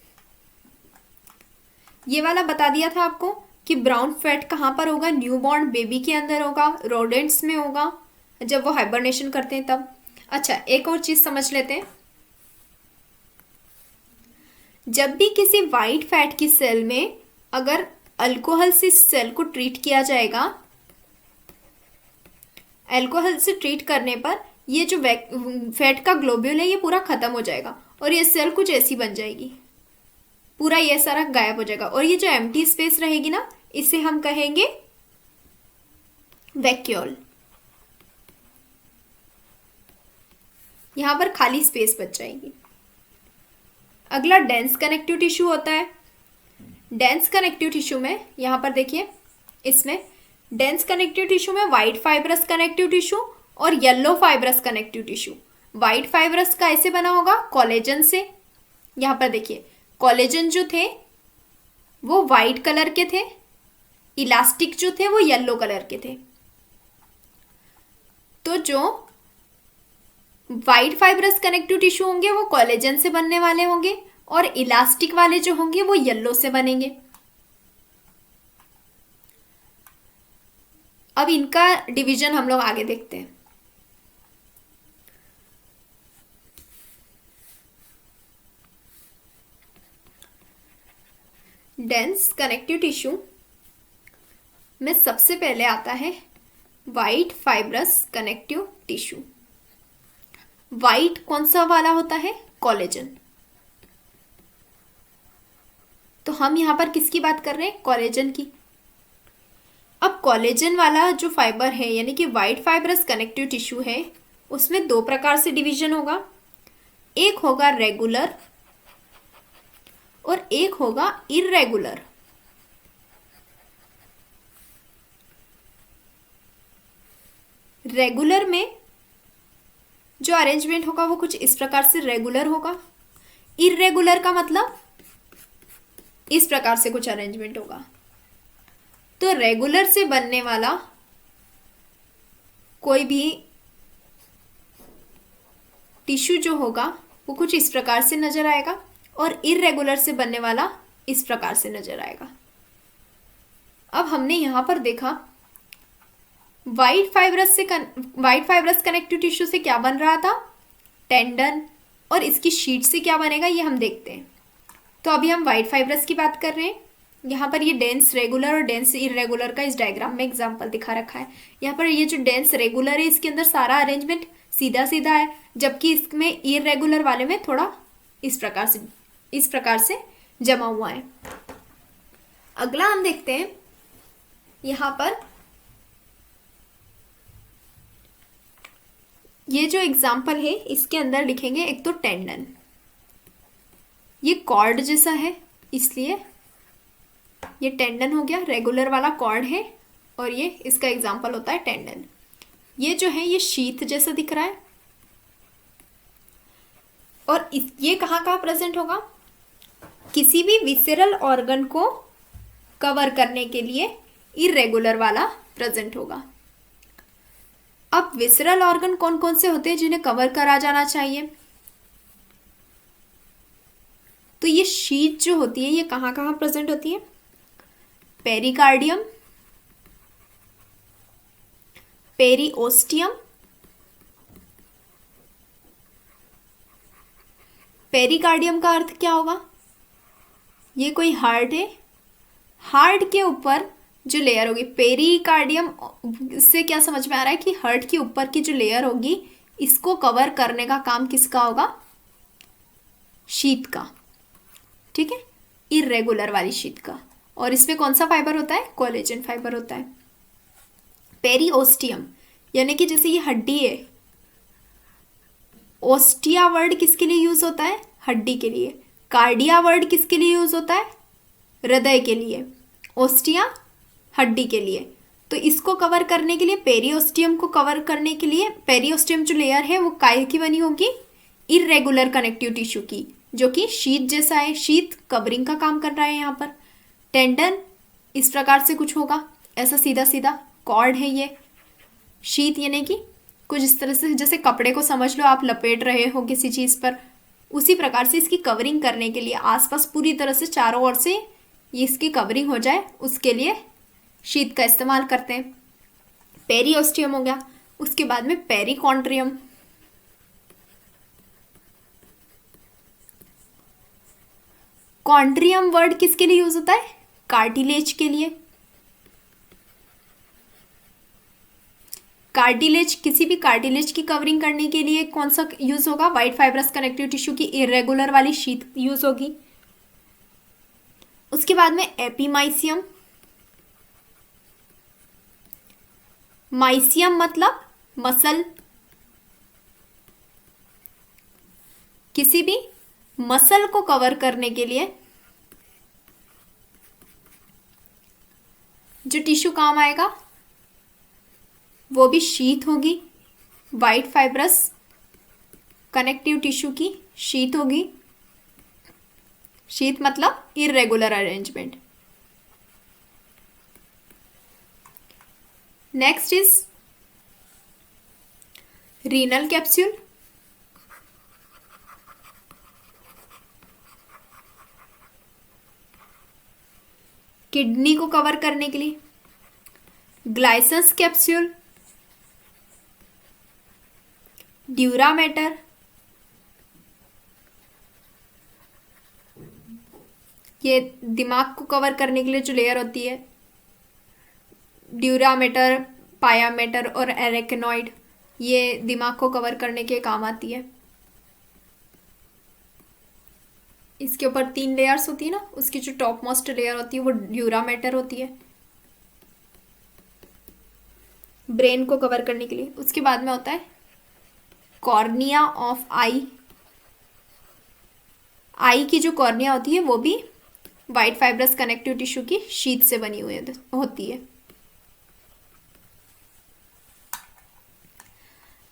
ये वाला बता दिया था आपको कि ब्राउन फैट कहाँ पर होगा? न्यूबॉर्न बेबी के अंदर होगा, रोडेंट्स में होगा, जब वो हाइबरनेशन करते हैं तब। अच्छा, एक और चीज समझ लेते हैं। जब भी किसी वाइट फैट की सेल में अगर अल्कोहल से सेल को ट्रीट किया जाएगा, अल्कोहल से ट्रीट करने पर ये जो फैट का ग्लोब्यूल है ये पूरा खत्म हो जाएगा और ये सेल कुछ ऐसी बन जाएगी, पूरा ये सारा गायब हो जाएगा। और ये जो एम्प्टी स्पेस रहेगी ना, इसे हम कहेंगे वैक्यूल। यहां पर खाली स्पेस बच जाएगी। अगला डेंस कनेक्टिव टिश्यू होता है। डेंस कनेक्टिव टिश्यू में यहां पर देखिए, इसमें डेंस कनेक्टिव टिश्यू में व्हाइट फाइब्रस कनेक्टिव टिश्यू और yellow fibrous connective tissue. White fibrous का ऐसे बना होगा कोलेजन से। यहां पर देखिए, कोलेजन जो थे वो व्हाइट कलर के थे, इलास्टिक जो थे वो येलो कलर के थे। तो जो व्हाइट फाइब्रस कनेक्टिव टिश्यू होंगे वो कोलेजन से बनने वाले होंगे और इलास्टिक वाले जो होंगे वो येलो से बनेंगे। अब इनका डिवीजन हम लोग आगे देखते हैं। डेंस कनेक्टिव टिश्यू में सबसे पहले आता है white fibrous connective tissue. White कौन सा वाला होता है? कोलेजन। तो हम यहां पर किसकी बात कर रहे हैं? कोलेजन की। अब कोलेजन वाला जो फाइबर है यानी कि व्हाइट फाइब्रस कनेक्टिव टिश्यू है, उसमें दो प्रकार से डिवीजन होगा। एक होगा रेगुलर और एक होगा इर्रेगुलर। रेगुलर में जो अरेंजमेंट होगा वो कुछ इस प्रकार से रेगुलर होगा। इर्रेगुलर का मतलब इस प्रकार से कुछ अरेंजमेंट होगा। तो रेगुलर से बनने वाला कोई भी टिश्यू जो होगा वो कुछ इस प्रकार से नजर आएगा और इर्रेगुलर से बनने वाला इस प्रकार से नजर आएगा। अब हमने यहां पर देखा व्हाइट फाइब्रस कनेक्टिव टिश्यू से क्या बन रहा था? टेंडन। और इसकी शीट से क्या बनेगा ये हम देखते हैं। तो अभी हम व्हाइट फाइब्रस की बात कर रहे हैं। यहाँ पर ये डेंस रेगुलर और डेंस इरेगुलर का इस डायग्राम में एग्जांपल दिखा रखा है। यहाँ पर ये जो डेंस रेगुलर है इसके अंदर सारा अरेंजमेंट सीधा सीधा है, जबकि इसमें इरेगुलर वाले में थोड़ा इस प्रकार से जमा हुआ है। अगला हम देखते हैं, यहाँ पर ये जो एग्जाम्पल है इसके अंदर लिखेंगे एक तो टेंडन, ये कॉर्ड जैसा है इसलिए ये टेंडन हो गया, रेगुलर वाला कॉर्ड है और ये इसका एग्जाम्पल होता है टेंडन। ये जो है ये शीथ जैसा दिख रहा है और ये कहाँ कहाँ प्रेजेंट होगा? किसी भी विसेरल ऑर्गन को कवर करने के लिए इरेगुलर वाला प्रेजेंट होगा। अब विसेरल ऑर्गन कौन कौन से होते हैं जिन्हें कवर करा जाना चाहिए? तो ये शीट जो होती है ये कहाँ कहाँ प्रेजेंट होती है? Pericardium, periosteum. पेरिकार्डियम का अर्थ क्या होगा? ये कोई हार्ट है, हार्ट के ऊपर जो लेयर होगी, पेरिकार्डियम से क्या समझ में आ रहा है कि हार्ट के ऊपर की जो लेयर होगी इसको कवर करने का काम किसका होगा? शीत का। ठीक है, इरेगुलर वाली शीत का। और इसमें कौन सा फाइबर होता है? कोलेजन फाइबर होता है। पेरिओस्टियम यानी कि जैसे ये हड्डी है, ओस्टिया वर्ड किसके लिए यूज होता है? हड्डी के लिए। कार्डिया वर्ड किसके लिए यूज होता है? हृदय के लिए। ओस्टिया हड्डी के लिए। तो इसको कवर करने के लिए, पेरियोस्टियम को कवर करने के लिए, पेरियोस्टियम जो लेयर है वो काय की बनी होगी? इरेगुलर कनेक्टिव टिश्यू की, जो कि शीट जैसा है। शीट कवरिंग का काम कर रहा है यहाँ पर। टेंडन इस प्रकार से कुछ होगा, ऐसा सीधा सीधा। कॉर्ड है ये। शीट यानी कि कुछ इस तरह से, जैसे कपड़े को समझ लो आप लपेट रहे हो किसी चीज़ पर, उसी प्रकार से इसकी कवरिंग करने के लिए, आसपास पूरी तरह से चारों ओर से ये इसकी कवरिंग हो जाए, उसके लिए शीट का इस्तेमाल करते हैं। पेरियोस्टियम हो गया। उसके बाद में पेरिकॉन्ड्रियम। कॉन्ड्रियम वर्ड किसके लिए यूज होता है? कार्टिलेज के लिए। कार्टिलेज, किसी भी कार्टिलेज की कवरिंग करने के लिए कौन सा यूज होगा? वाइट फाइब्रस कनेक्टिव टिश्यू की इरेगुलर वाली शीट यूज होगी। उसके बाद में एपीमाइसियम। माइसियम मतलब मसल। किसी भी मसल को कवर करने के लिए जो टिश्यू काम आएगा वो भी शीट होगी। वाइट फाइब्रस कनेक्टिव टिश्यू की शीट होगी। शीट मतलब irregular arrangement. Next is renal capsule. Kidney को कवर करने के लिए ग्लाइसंस कैप्सूल। ड्यूरामेटर, ये दिमाग को कवर करने के लिए जो लेयर होती है। ड्यूरामेटर, पायामेटर और एरेक्नॉइड, ये दिमाग को कवर करने के काम आती है। इसके ऊपर 3 लेयर्स होती है ना, उसकी जो टॉप मोस्ट लेयर होती है वो ड्यूरामेटर होती है, ब्रेन को कवर करने के लिए। उसके बाद में होता है कॉर्निया ऑफ आई। आई की जो कॉर्निया होती है वो भी वाइट फाइब्रस कनेक्टिव टिश्यू की शीट से बनी हुई होती है।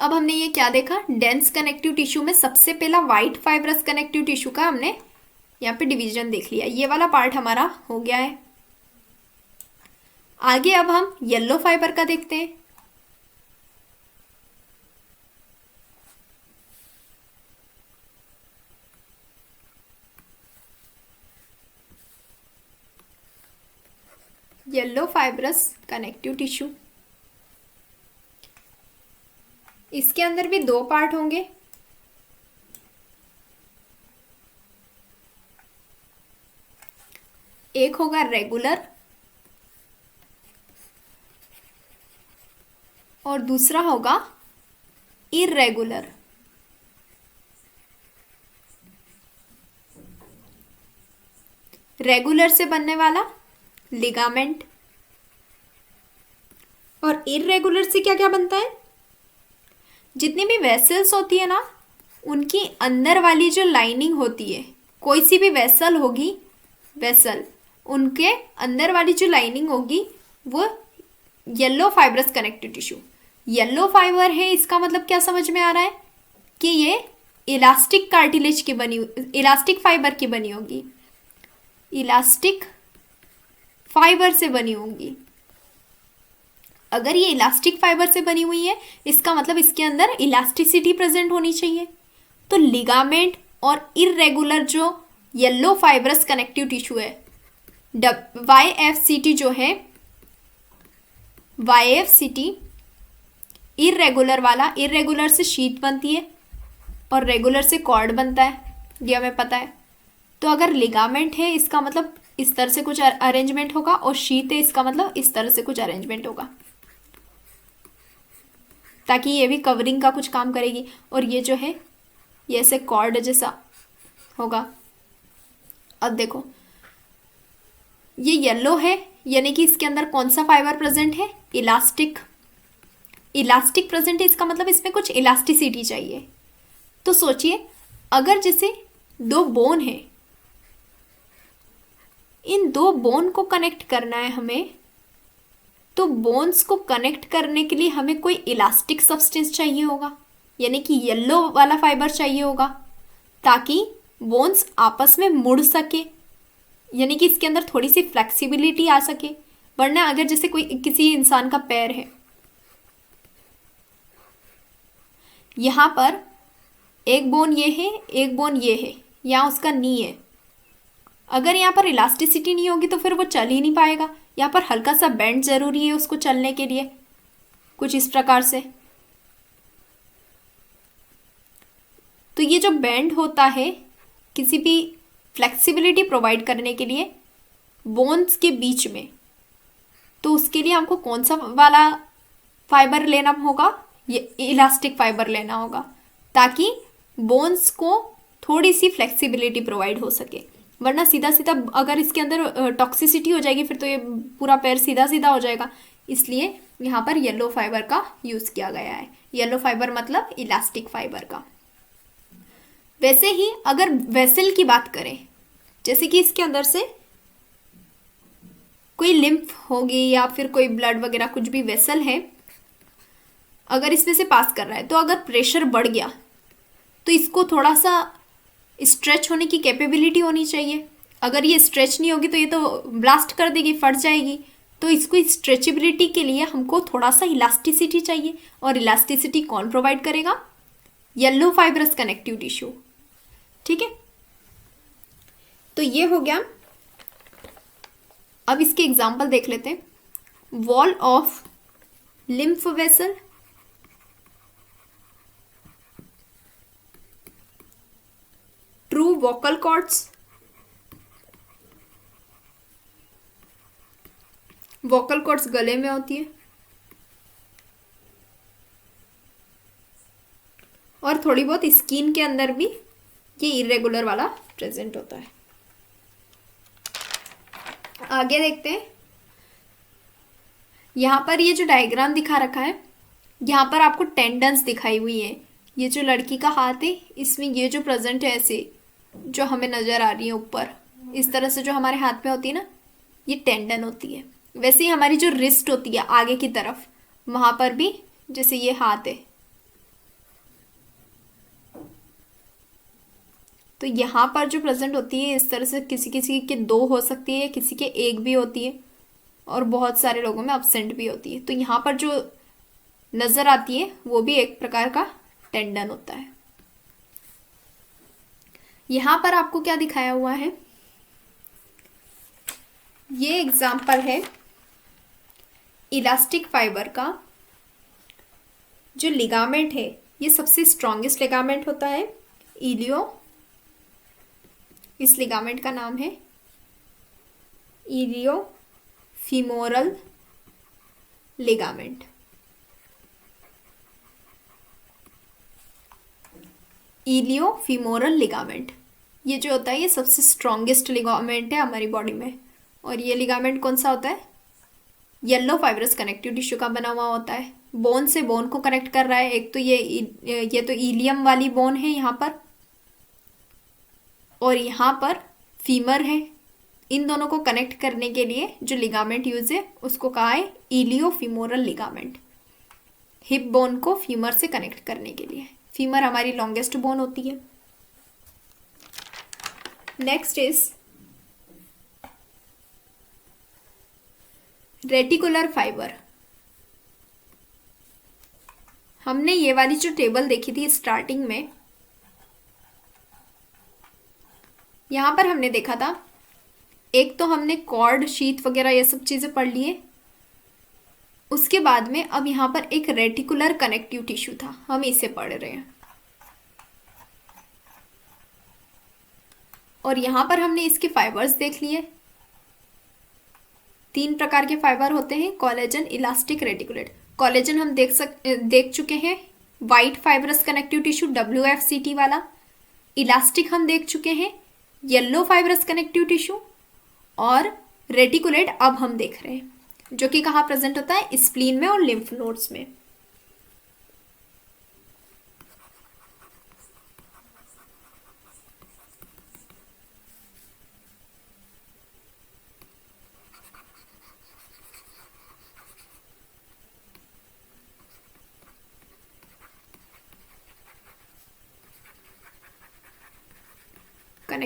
अब हमने ये क्या देखा? डेंस कनेक्टिव टिश्यू में सबसे पहला वाइट फाइब्रस कनेक्टिव टिश्यू का हमने यहाँ पे डिवीजन देख लिया। ये वाला पार्ट हमारा हो गया है। आगे अब हम येलो फाइबर का देखते हैं। येलो फाइब्रस कनेक्टिव टिश्यू, इसके अंदर भी 2 पार्ट होंगे। एक होगा रेगुलर और दूसरा होगा इरेगुलर। रेगुलर से बनने वाला लिगामेंट, और इरेगुलर से क्या क्या बनता है? जितनी भी वेसल्स होती है ना, उनकी अंदर वाली जो लाइनिंग होती है, कोई सी भी वेसल होगी, वेसल, उनके अंदर वाली जो लाइनिंग होगी वो yellow fibrous connective tissue. Yellow fibre है, इसका मतलब क्या समझ में आ रहा है कि ये इलास्टिक कार्टिलेज की बनी, इलास्टिक फाइबर की बनी होगी, इलास्टिक फाइबर से बनी होगी। अगर ये इलास्टिक फाइबर से बनी हुई है, इसका मतलब इसके अंदर इलास्टिसिटी प्रेजेंट होनी चाहिए। तो लिगामेंट और इरेगुलर जो येलो फाइब्रस कनेक्टिव टिश्यू है, YFCT जो है, YFCT इरेगुलर वाला, इरेगुलर से शीट बनती है और रेगुलर से कॉर्ड बनता है, ये हमें पता है। तो अगर लिगामेंट है, इसका मतलब इस तरह से कुछ अरेंजमेंट होगा, और शीट है, इसका मतलब इस तरह से कुछ अरेंजमेंट होगा, ताकि ये भी कवरिंग का कुछ काम करेगी। और ये जो है ये ऐसे कॉर्ड जैसा होगा। अब देखो, ये येलो है, यानी कि इसके अंदर कौन सा फाइबर प्रेजेंट है? इलास्टिक। इलास्टिक प्रेजेंट है, इसका मतलब इसमें कुछ इलास्टिसिटी चाहिए। तो सोचिए, अगर जैसे 2 बोन है, इन 2 बोन को कनेक्ट करना है हमें, तो बोन्स को कनेक्ट करने के लिए हमें कोई इलास्टिक सब्सटेंस चाहिए होगा, यानी कि येलो वाला फाइबर चाहिए होगा, ताकि बोन्स आपस में मुड़ सके, यानी कि इसके अंदर थोड़ी सी फ्लेक्सिबिलिटी आ सके। वरना अगर जैसे कोई किसी इंसान का पैर है, यहाँ पर एक बोन ये है, एक बोन ये है, यहाँ उसका नी है, अगर यहाँ पर इलास्टिसिटी नहीं होगी तो फिर वो चल ही नहीं पाएगा। यहाँ पर हल्का सा बेंड जरूरी है उसको चलने के लिए, कुछ इस प्रकार से। तो ये जो बेंड होता है किसी भी फ्लेक्सिबिलिटी प्रोवाइड करने के लिए बोन्स के बीच में, तो उसके लिए हमको कौन सा वाला फाइबर लेना होगा, ये इलास्टिक फाइबर लेना होगा, ताकि बोन्स को थोड़ी सी फ्लेक्सिबिलिटी प्रोवाइड हो सके। वरना सीधा सीधा अगर इसके अंदर टॉक्सिसिटी हो जाएगी फिर तो ये पूरा पैर सीधा सीधा हो जाएगा। इसलिए यहाँ पर येलो फाइबर का यूज़ किया गया है। येलो फाइबर मतलब इलास्टिक फाइबर का। वैसे ही अगर वेसल की बात करें, जैसे कि इसके अंदर से कोई लिम्फ होगी या फिर कोई ब्लड वगैरह कुछ भी वेसल है, अगर इसमें से पास कर रहा है, तो अगर प्रेशर बढ़ गया तो इसको थोड़ा सा स्ट्रेच होने की कैपेबिलिटी होनी चाहिए। अगर ये स्ट्रेच नहीं होगी तो ये तो ब्लास्ट कर देगी, फट जाएगी। तो इसको स्ट्रेचेबिलिटी के लिए हमको थोड़ा सा इलास्टिसिटी चाहिए, और इलास्टिसिटी कौन प्रोवाइड करेगा? Yellow fibrous connective tissue. ठीक है, तो ये हो गया। अब इसके एग्जाम्पल देख लेते हैं। Wall of lymph vessel, true vocal cords. Vocal cords गले में होती है, और थोड़ी बहुत स्किन के अंदर भी ये इरेगुलर वाला प्रेजेंट होता है। आगे देखते हैं। यहाँ पर ये जो डायग्राम दिखा रखा है, यहाँ पर आपको टेंडन्स दिखाई हुई है। ये जो लड़की का हाथ है, इसमें ये जो प्रेजेंट है ऐसे जो हमें नज़र आ रही है ऊपर, इस तरह से जो हमारे हाथ में होती है ना, ये टेंडन होती है। वैसे ही हमारी जो रिस्ट होती है आगे की तरफ, वहाँ पर भी जैसे ये हाथ है, तो यहाँ पर जो प्रेजेंट होती है इस तरह से, किसी किसी के 2 हो सकती है, किसी के 1 भी होती है, और बहुत सारे लोगों में एब्सेंट भी होती है। तो यहाँ पर जो नज़र आती है वो भी एक प्रकार का टेंडन होता है। यहाँ पर आपको क्या दिखाया हुआ है, ये एग्जाम्पल है इलास्टिक फाइबर का। जो लिगामेंट है ये सबसे स्ट्रॉन्गेस्ट लिगामेंट होता है, इलियो। इस लिगामेंट का नाम है इलियो फीमोरल लिगामेंट। इलियो फीमोरल लिगामेंट ये जो होता है ये सबसे स्ट्रॉन्गेस्ट लिगामेंट है हमारी बॉडी में। और ये लिगामेंट कौन सा होता है? येलो फाइब्रस कनेक्टिव टिश्यू का बना हुआ होता है। बोन से बोन को कनेक्ट कर रहा है। एक तो ये तो इलियम वाली बोन है यहाँ पर, और यहाँ पर फीमर है। इन दोनों को कनेक्ट करने के लिए जो लिगामेंट यूज है उसको कहा है इलियो फीमोरल लिगामेंट। हिप बोन को फीमर से कनेक्ट करने के लिए। फीमर हमारी लॉन्गेस्ट बोन होती है। Next is reticular fibre. हमने ये वाली जो टेबल देखी थी स्टार्टिंग में, यहाँ पर हमने देखा था, एक तो हमने कॉर्ड शीथ वगैरह ये सब चीज़ें पढ़ लिए। उसके बाद में अब यहाँ पर एक रेटिकुलर कनेक्टिव टिश्यू था, हम इसे पढ़ रहे हैं। और यहाँ पर हमने इसके फाइबर्स देख लिए। 3 प्रकार के फाइबर होते हैं, कोलेजन, इलास्टिक, रेटिकुलेट। कोलेजन हम देख चुके हैं, white fibrous connective tissue WFCT वाला। इलास्टिक हम देख चुके हैं, येलो फाइब्रस कनेक्टिव टिश्यू। और रेटिकुलेट अब हम देख रहे हैं, जो कि कहाँ प्रेजेंट होता है? स्प्लीन में और लिम्फ नोड्स में।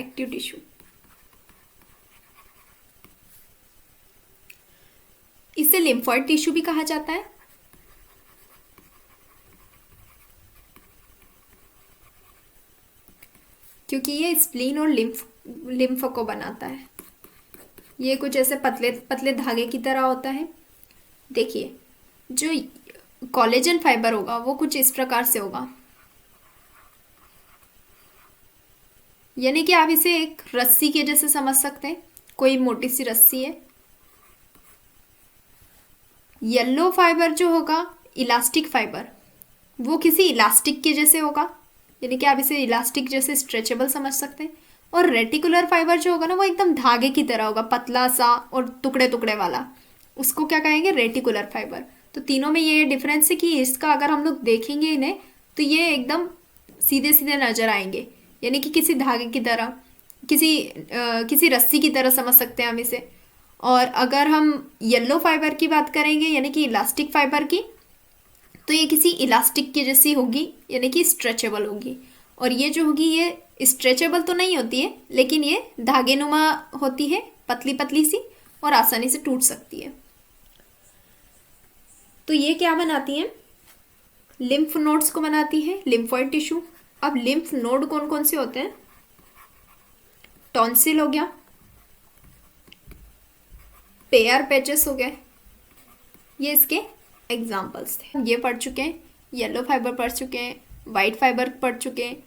Connective tissue. इसे लिम्फोइड टिश्यू भी कहा जाता है। क्योंकि ये स्प्लीन और लिम्फ को बनाता है। ये कुछ ऐसे पतले पतले धागे की तरह होता है। देखिए, जो कोलेजन फाइबर होगा वो कुछ इस प्रकार से होगा, यानी कि आप इसे एक रस्सी के जैसे समझ सकते हैं, कोई मोटी सी रस्सी है। येलो फाइबर जो होगा, इलास्टिक फाइबर, वो किसी इलास्टिक के जैसे होगा, यानी कि आप इसे इलास्टिक जैसे स्ट्रेचेबल समझ सकते हैं। और रेटिकुलर फाइबर जो होगा ना, वो एकदम धागे की तरह होगा, पतला सा और टुकड़े टुकड़े वाला, उसको क्या कहेंगे, रेटिकुलर फाइबर। तो तीनों में ये डिफरेंस है कि इसका अगर हम लोग देखेंगे इन्हें तो ये एकदम सीधे सीधे नजर आएंगे, यानी कि किसी धागे की तरह, किसी रस्सी की तरह समझ सकते हैं हम इसे। और अगर हम येलो फाइबर की बात करेंगे, यानी कि इलास्टिक फाइबर की, तो ये किसी इलास्टिक की जैसी होगी, यानी कि स्ट्रेचेबल होगी। और ये जो होगी ये स्ट्रेचेबल तो नहीं होती है, लेकिन ये धागे नुमा होती है, पतली पतली सी, और आसानी से टूट सकती है। तो ये क्या बनाती है, लिम्फ नोड्स को बनाती है, लिम्फोइड टिश्यू। अब लिम्फ नोड कौन कौन से होते हैं, टॉन्सिल हो गया, पेयर पैचेस हो गए, ये इसके एग्जाम्पल्स थे। ये पढ़ चुके हैं, येलो फाइबर पढ़ चुके हैं, वाइट फाइबर पढ़ चुके हैं,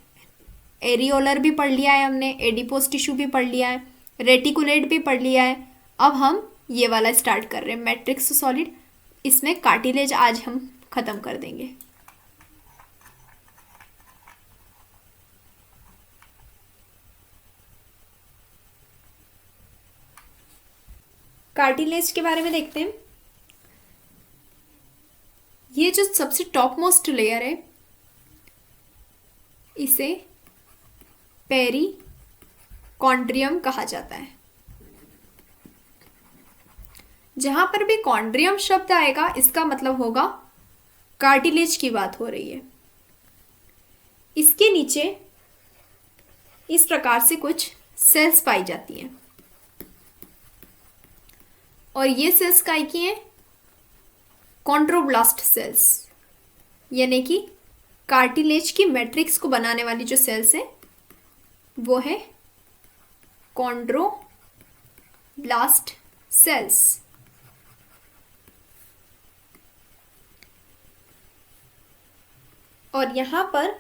एरियोलर भी पढ़ लिया है हमने, एडिपोस टिश्यू भी पढ़ लिया है, रेटिकुलेट भी पढ़ लिया है। अब हम ये वाला स्टार्ट कर रहे हैं, मैट्रिक्स सॉलिड। इसमें कार्टिलेज आज हम खत्म कर देंगे। कार्टिलेज के बारे में देखते हैं। ये जो सबसे टॉप मोस्ट लेयर है, इसे पेरिकॉन्ड्रियम कहा जाता है। जहां पर भी कॉन्ड्रियम शब्द आएगा, इसका मतलब होगा कार्टिलेज की बात हो रही है। इसके नीचे इस प्रकार से कुछ सेल्स पाई जाती हैं, और ये सेल्स काय की हैं, कॉन्ड्रोब्लास्ट सेल्स, यानी कि कार्टिलेज की मैट्रिक्स को बनाने वाली जो सेल्स है वो है कॉन्ड्रोब्लास्ट सेल्स। और यहां पर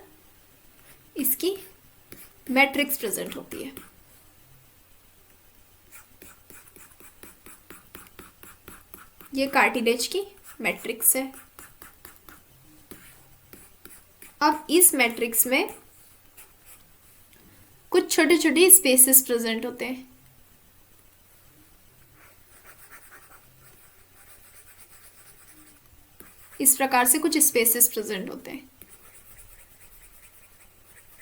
इसकी मैट्रिक्स प्रेजेंट होती है। ये कार्टिलेज की मैट्रिक्स है। अब इस मैट्रिक्स में कुछ छोटे छोटे स्पेसेस प्रेजेंट होते हैं। इस प्रकार से कुछ स्पेसेस प्रेजेंट होते हैं,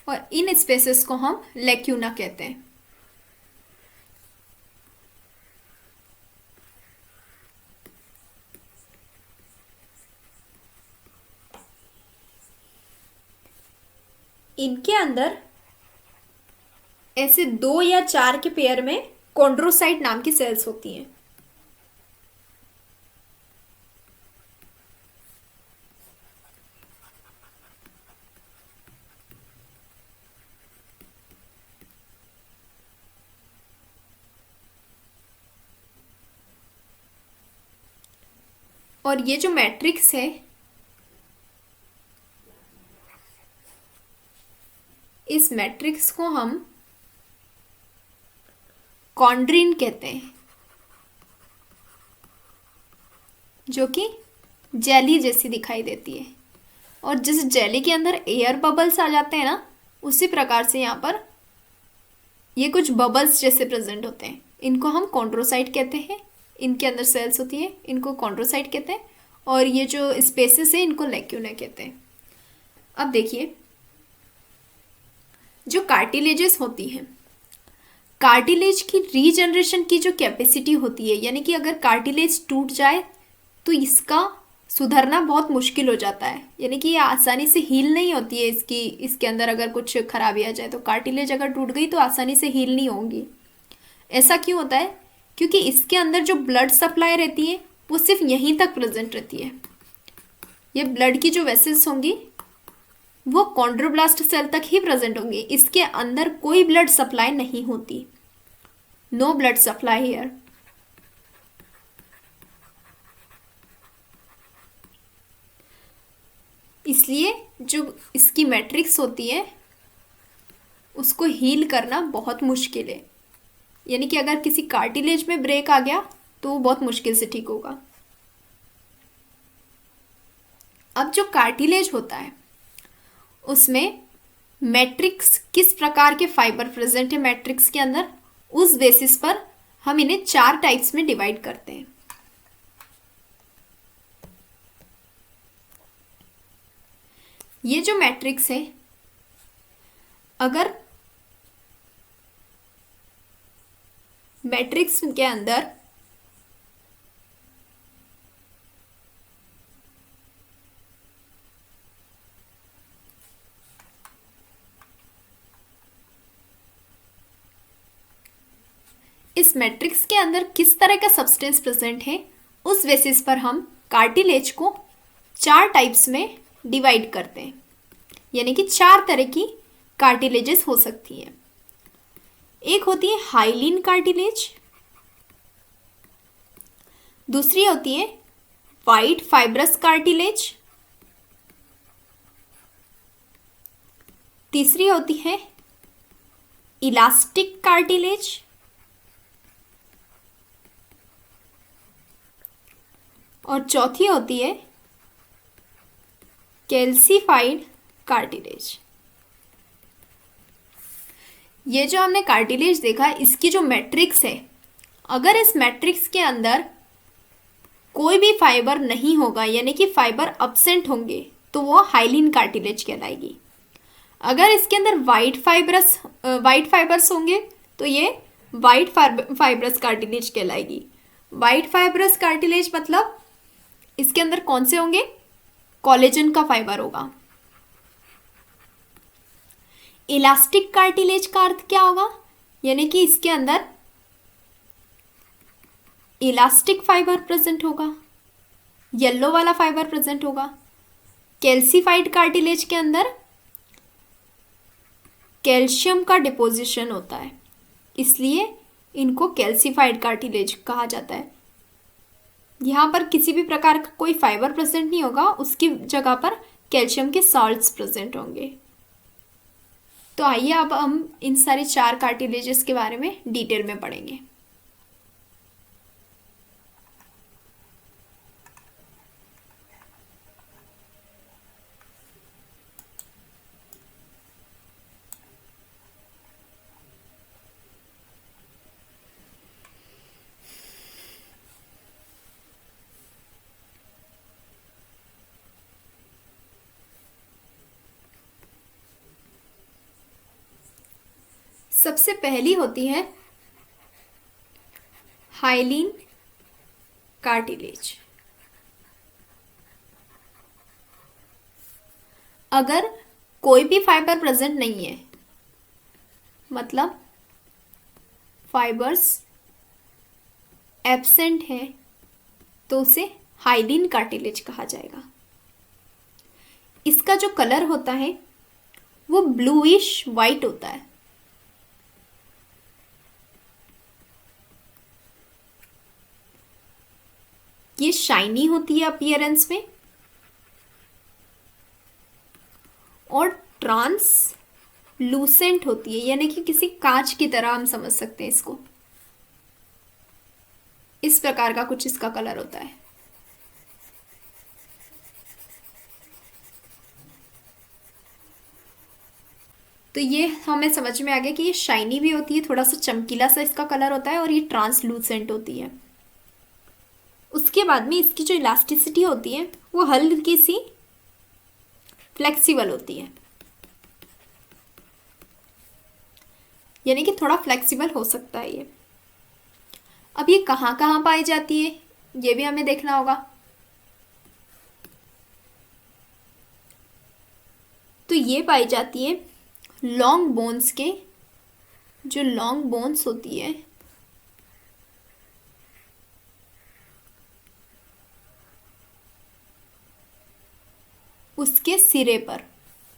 और इन स्पेसेस को हम लेक्यूना कहते हैं। इनके अंदर ऐसे 2 या 4 के पेयर में कॉन्ड्रोसाइट नाम की सेल्स होती हैं। और ये जो मैट्रिक्स है, इस मैट्रिक्स को हम कॉन्ड्रिन कहते हैं, जो कि जेली जैसी दिखाई देती है। और जिस जेली के अंदर एयर बबल्स आ जाते हैं ना, उसी प्रकार से यहाँ पर ये कुछ बबल्स जैसे प्रेजेंट होते हैं। इनको हम कॉन्ड्रोसाइट कहते हैं। इनके अंदर सेल्स होती है, इनको कॉन्ड्रोसाइट कहते हैं। और ये जो स्पेसेस है, इनको लेक्यूना कहते हैं। अब देखिए, जो कार्टिलेजेस होती हैं, कार्टिलेज की रीजनरेशन की जो कैपेसिटी होती है, यानी कि अगर कार्टिलेज टूट जाए तो इसका सुधरना बहुत मुश्किल हो जाता है, यानी कि ये आसानी से हील नहीं होती है। इसके अंदर अगर कुछ खराबी आ जाए तो कार्टिलेज अगर टूट गई तो आसानी से हील नहीं होंगी। ऐसा क्यों होता है? क्योंकि इसके अंदर जो ब्लड सप्लाई रहती है वो सिर्फ यहीं तक प्रेजेंट रहती है। ये ब्लड की जो वेसल्स होंगी वो कॉन्ड्रोब्लास्ट सेल तक ही प्रेजेंट होंगी, इसके अंदर कोई ब्लड सप्लाई नहीं होती। No blood supply here. इसलिए जो इसकी मैट्रिक्स होती है उसको हील करना बहुत मुश्किल है, यानी कि अगर किसी कार्टिलेज में ब्रेक आ गया तो वो बहुत मुश्किल से ठीक होगा। अब जो कार्टिलेज होता है उसमें मैट्रिक्स, किस प्रकार के फाइबर प्रेजेंट है मैट्रिक्स के अंदर, उस बेसिस पर हम इन्हें 4 टाइप्स में डिवाइड करते हैं। ये जो मैट्रिक्स है, अगर मैट्रिक्स के अंदर इस मैट्रिक्स के अंदर किस तरह का सब्सटेंस प्रेजेंट है उस बेसिस पर हम कार्टिलेज को 4 टाइप्स में डिवाइड करते हैं, यानी कि 4 तरह की कार्टिलेजेस हो सकती हैं। एक होती है हाइलिन कार्टिलेज, दूसरी होती है वाइट फाइब्रस कार्टिलेज, तीसरी होती है इलास्टिक कार्टिलेज, और चौथी होती है कैल्सीफाइड कार्टिलेज। ये जो हमने कार्टिलेज देखा, इसकी जो मैट्रिक्स है, अगर इस मैट्रिक्स के अंदर कोई भी फाइबर नहीं होगा, यानी कि फाइबर अब्सेंट होंगे, तो वो हाइलिन कार्टिलेज कहलाएगी। अगर इसके अंदर वाइट फाइबर्स होंगे तो ये वाइट फाइब्रस कार्टिलेज कहलाएगी। वाइट फाइब्रस कार्टिलेज मतलब इसके अंदर कौन से होंगे? कोलेजन का फाइबर होगा। इलास्टिक कार्टिलेज का अर्थ क्या होगा? यानी कि इसके अंदर इलास्टिक फाइबर प्रेजेंट होगा, येलो वाला फाइबर प्रेजेंट होगा। कैल्सीफाइड कार्टिलेज के अंदर कैल्शियम का डिपोजिशन होता है, इसलिए इनको कैल्सीफाइड कार्टिलेज कहा जाता है। यहाँ पर किसी भी प्रकार का कोई फाइबर प्रेजेंट नहीं होगा, उसकी जगह पर कैल्शियम के सॉल्ट्स प्रेजेंट होंगे। तो आइए अब हम इन सारे 4 कार्टिलेजेस के बारे में डिटेल में पढ़ेंगे। सबसे पहली होती है हाइलिन कार्टिलेज। अगर कोई भी फाइबर प्रेजेंट नहीं है, मतलब फाइबर्स एब्सेंट है, तो उसे हाइलिन कार्टिलेज कहा जाएगा। इसका जो कलर होता है वो ब्लूइश वाइट होता है। ये शाइनी होती है अपीयरेंस में और ट्रांसलूसेंट होती है, यानी कि किसी कांच की तरह हम समझ सकते हैं इसको। इस प्रकार का कुछ इसका कलर होता है। तो ये हमें समझ में आ गया कि ये शाइनी भी होती है, थोड़ा सा चमकीला सा इसका कलर होता है, और ये ट्रांसलूसेंट होती है। उसके बाद में इसकी जो इलास्टिसिटी होती है वो हल्की सी फ्लेक्सिबल होती है, यानी कि थोड़ा फ्लेक्सिबल हो सकता है ये। अब ये कहाँ कहाँ पाई जाती है ये भी हमें देखना होगा। तो ये पाई जाती है लॉन्ग बोन्स के, जो लॉन्ग बोन्स होती है उसके सिरे पर,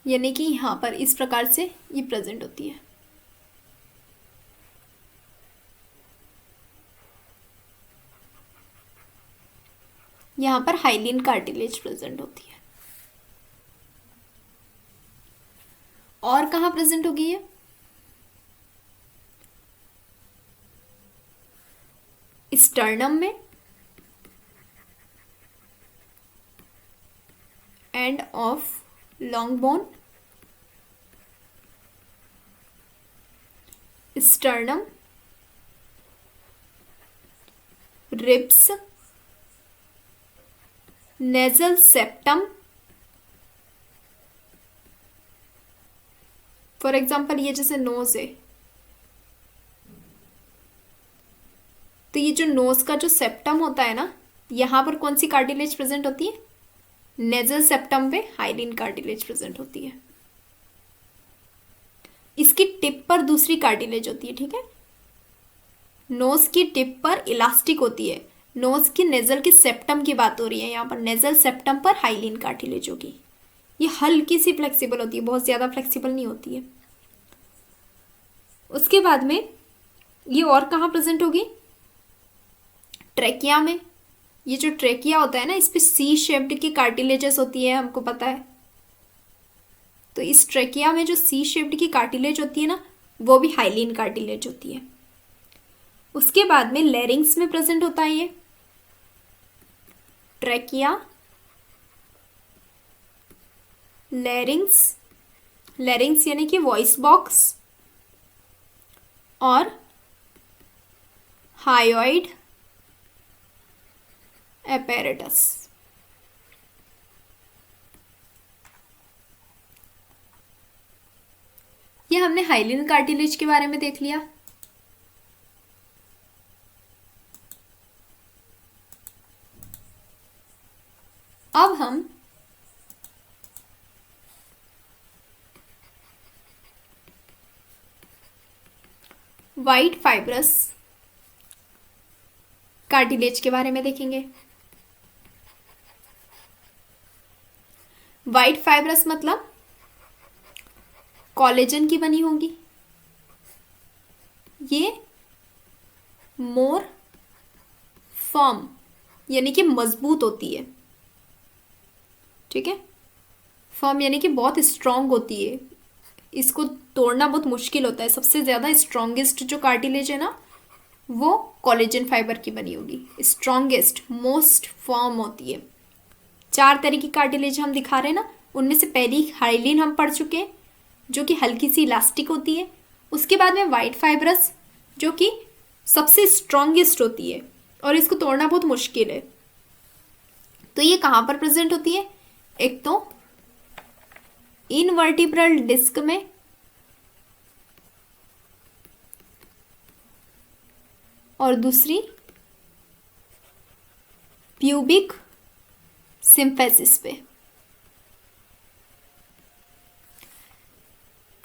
यानी कि यहाँ पर इस प्रकार से ये प्रेजेंट होती है। यहाँ पर हाइलिन कार्टिलेज प्रेजेंट होती है। और कहाँ प्रेजेंट होगी ये? स्टर्नम में end of long bone, sternum, ribs, nasal septum. For example ये जैसे नोज है, तो ये जो नोज का जो सेप्टम होता है ना, यहां पर कौन सी कार्टिलेज प्रेजेंट होती है? नेजल सेप्टम पे हाइलिन कार्टिलेज प्रेजेंट होती है। इसकी टिप पर दूसरी कार्टिलेज होती है, ठीक है। नोज की टिप पर इलास्टिक होती है। नोज की नेजल की सेप्टम की बात हो रही है यहाँ पर। नेजल सेप्टम पर हाइलिन कार्टिलेज होगी। ये हल्की सी फ्लेक्सिबल होती है, बहुत ज्यादा फ्लेक्सिबल नहीं होती है। उसके बाद में ये और कहाँ प्रेजेंट होगी? ट्रेकिया में। ये जो ट्रेकिया होता है ना, इस पे सी शेप्ड की कार्टिलेजेस होती है, हमको पता है। तो इस ट्रेकिया में जो सी शेप्ड की कार्टिलेज होती है ना, वो भी हाइलिन कार्टिलेज होती है। उसके बाद में लैरिंग्स में प्रेजेंट होता है ये ट्रेकिया, लैरिंग्स, लैरिंग्स यानी कि वॉइस बॉक्स, और हायोइड एपेरेटस। ये हमने हाइलिन कार्टिलेज के बारे में देख लिया। अब हम वाइट फाइब्रस कार्टिलेज के बारे में देखेंगे। वाइट फाइब्रस मतलब कोलेजन की बनी होगी। ये मोर फर्म यानी कि मजबूत होती है, ठीक है। फर्म यानी कि बहुत स्ट्रांग होती है, इसको तोड़ना बहुत मुश्किल होता है। सबसे ज़्यादा स्ट्रॉन्गेस्ट जो कार्टिलेज है ना, वो कोलेजन फाइबर की बनी होगी। स्ट्रॉन्गेस्ट, मोस्ट फर्म होती है। 4 तरह की कार्टिलेज हम दिखा रहे हैं ना, उनमें से पहली हाइलिन हम पढ़ चुके हैं, जो कि हल्की सी इलास्टिक होती है। उसके बाद में वाइट फाइब्रस, जो कि सबसे स्ट्रॉन्गेस्ट होती है और इसको तोड़ना बहुत मुश्किल है। तो ये कहाँ पर प्रेजेंट होती है? एक तो इनवर्टिब्रल डिस्क में, और दूसरी प्यूबिक सिम्फेसिस पे।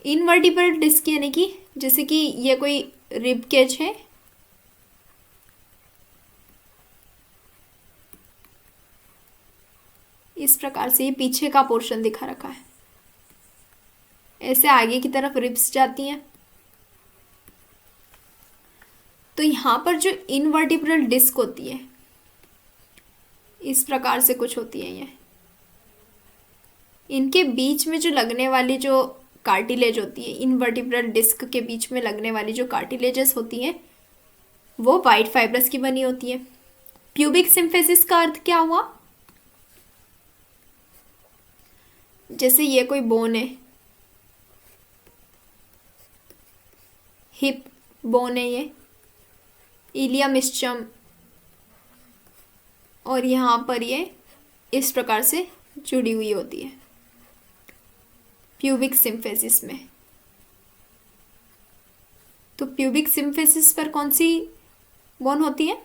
इनवर्टिब्रल डिस्क यानी कि जैसे कि ये कोई रिब केज है, इस प्रकार से ये पीछे का पोर्शन दिखा रखा है। ऐसे आगे की तरफ रिब्स जाती हैं। तो यहां पर जो इनवर्टिब्रल डिस्क होती है, इस प्रकार से कुछ होती है। ये इनके बीच में जो लगने वाली जो कार्टिलेज होती है, इनवर्टिब्रल डिस्क के बीच में लगने वाली जो कार्टिलेजेस होती हैं, वो वाइट फाइब्रस की बनी होती है। प्यूबिक सिम्फेसिस का अर्थ क्या हुआ? जैसे ये कोई बोन है, हिप बोन है ये, इलियम इस्चम, और यहाँ पर ये इस प्रकार से जुड़ी हुई होती है प्यूबिक सिम्फेसिस में। तो प्यूबिक सिम्फेसिस पर कौन सी बोन होती है,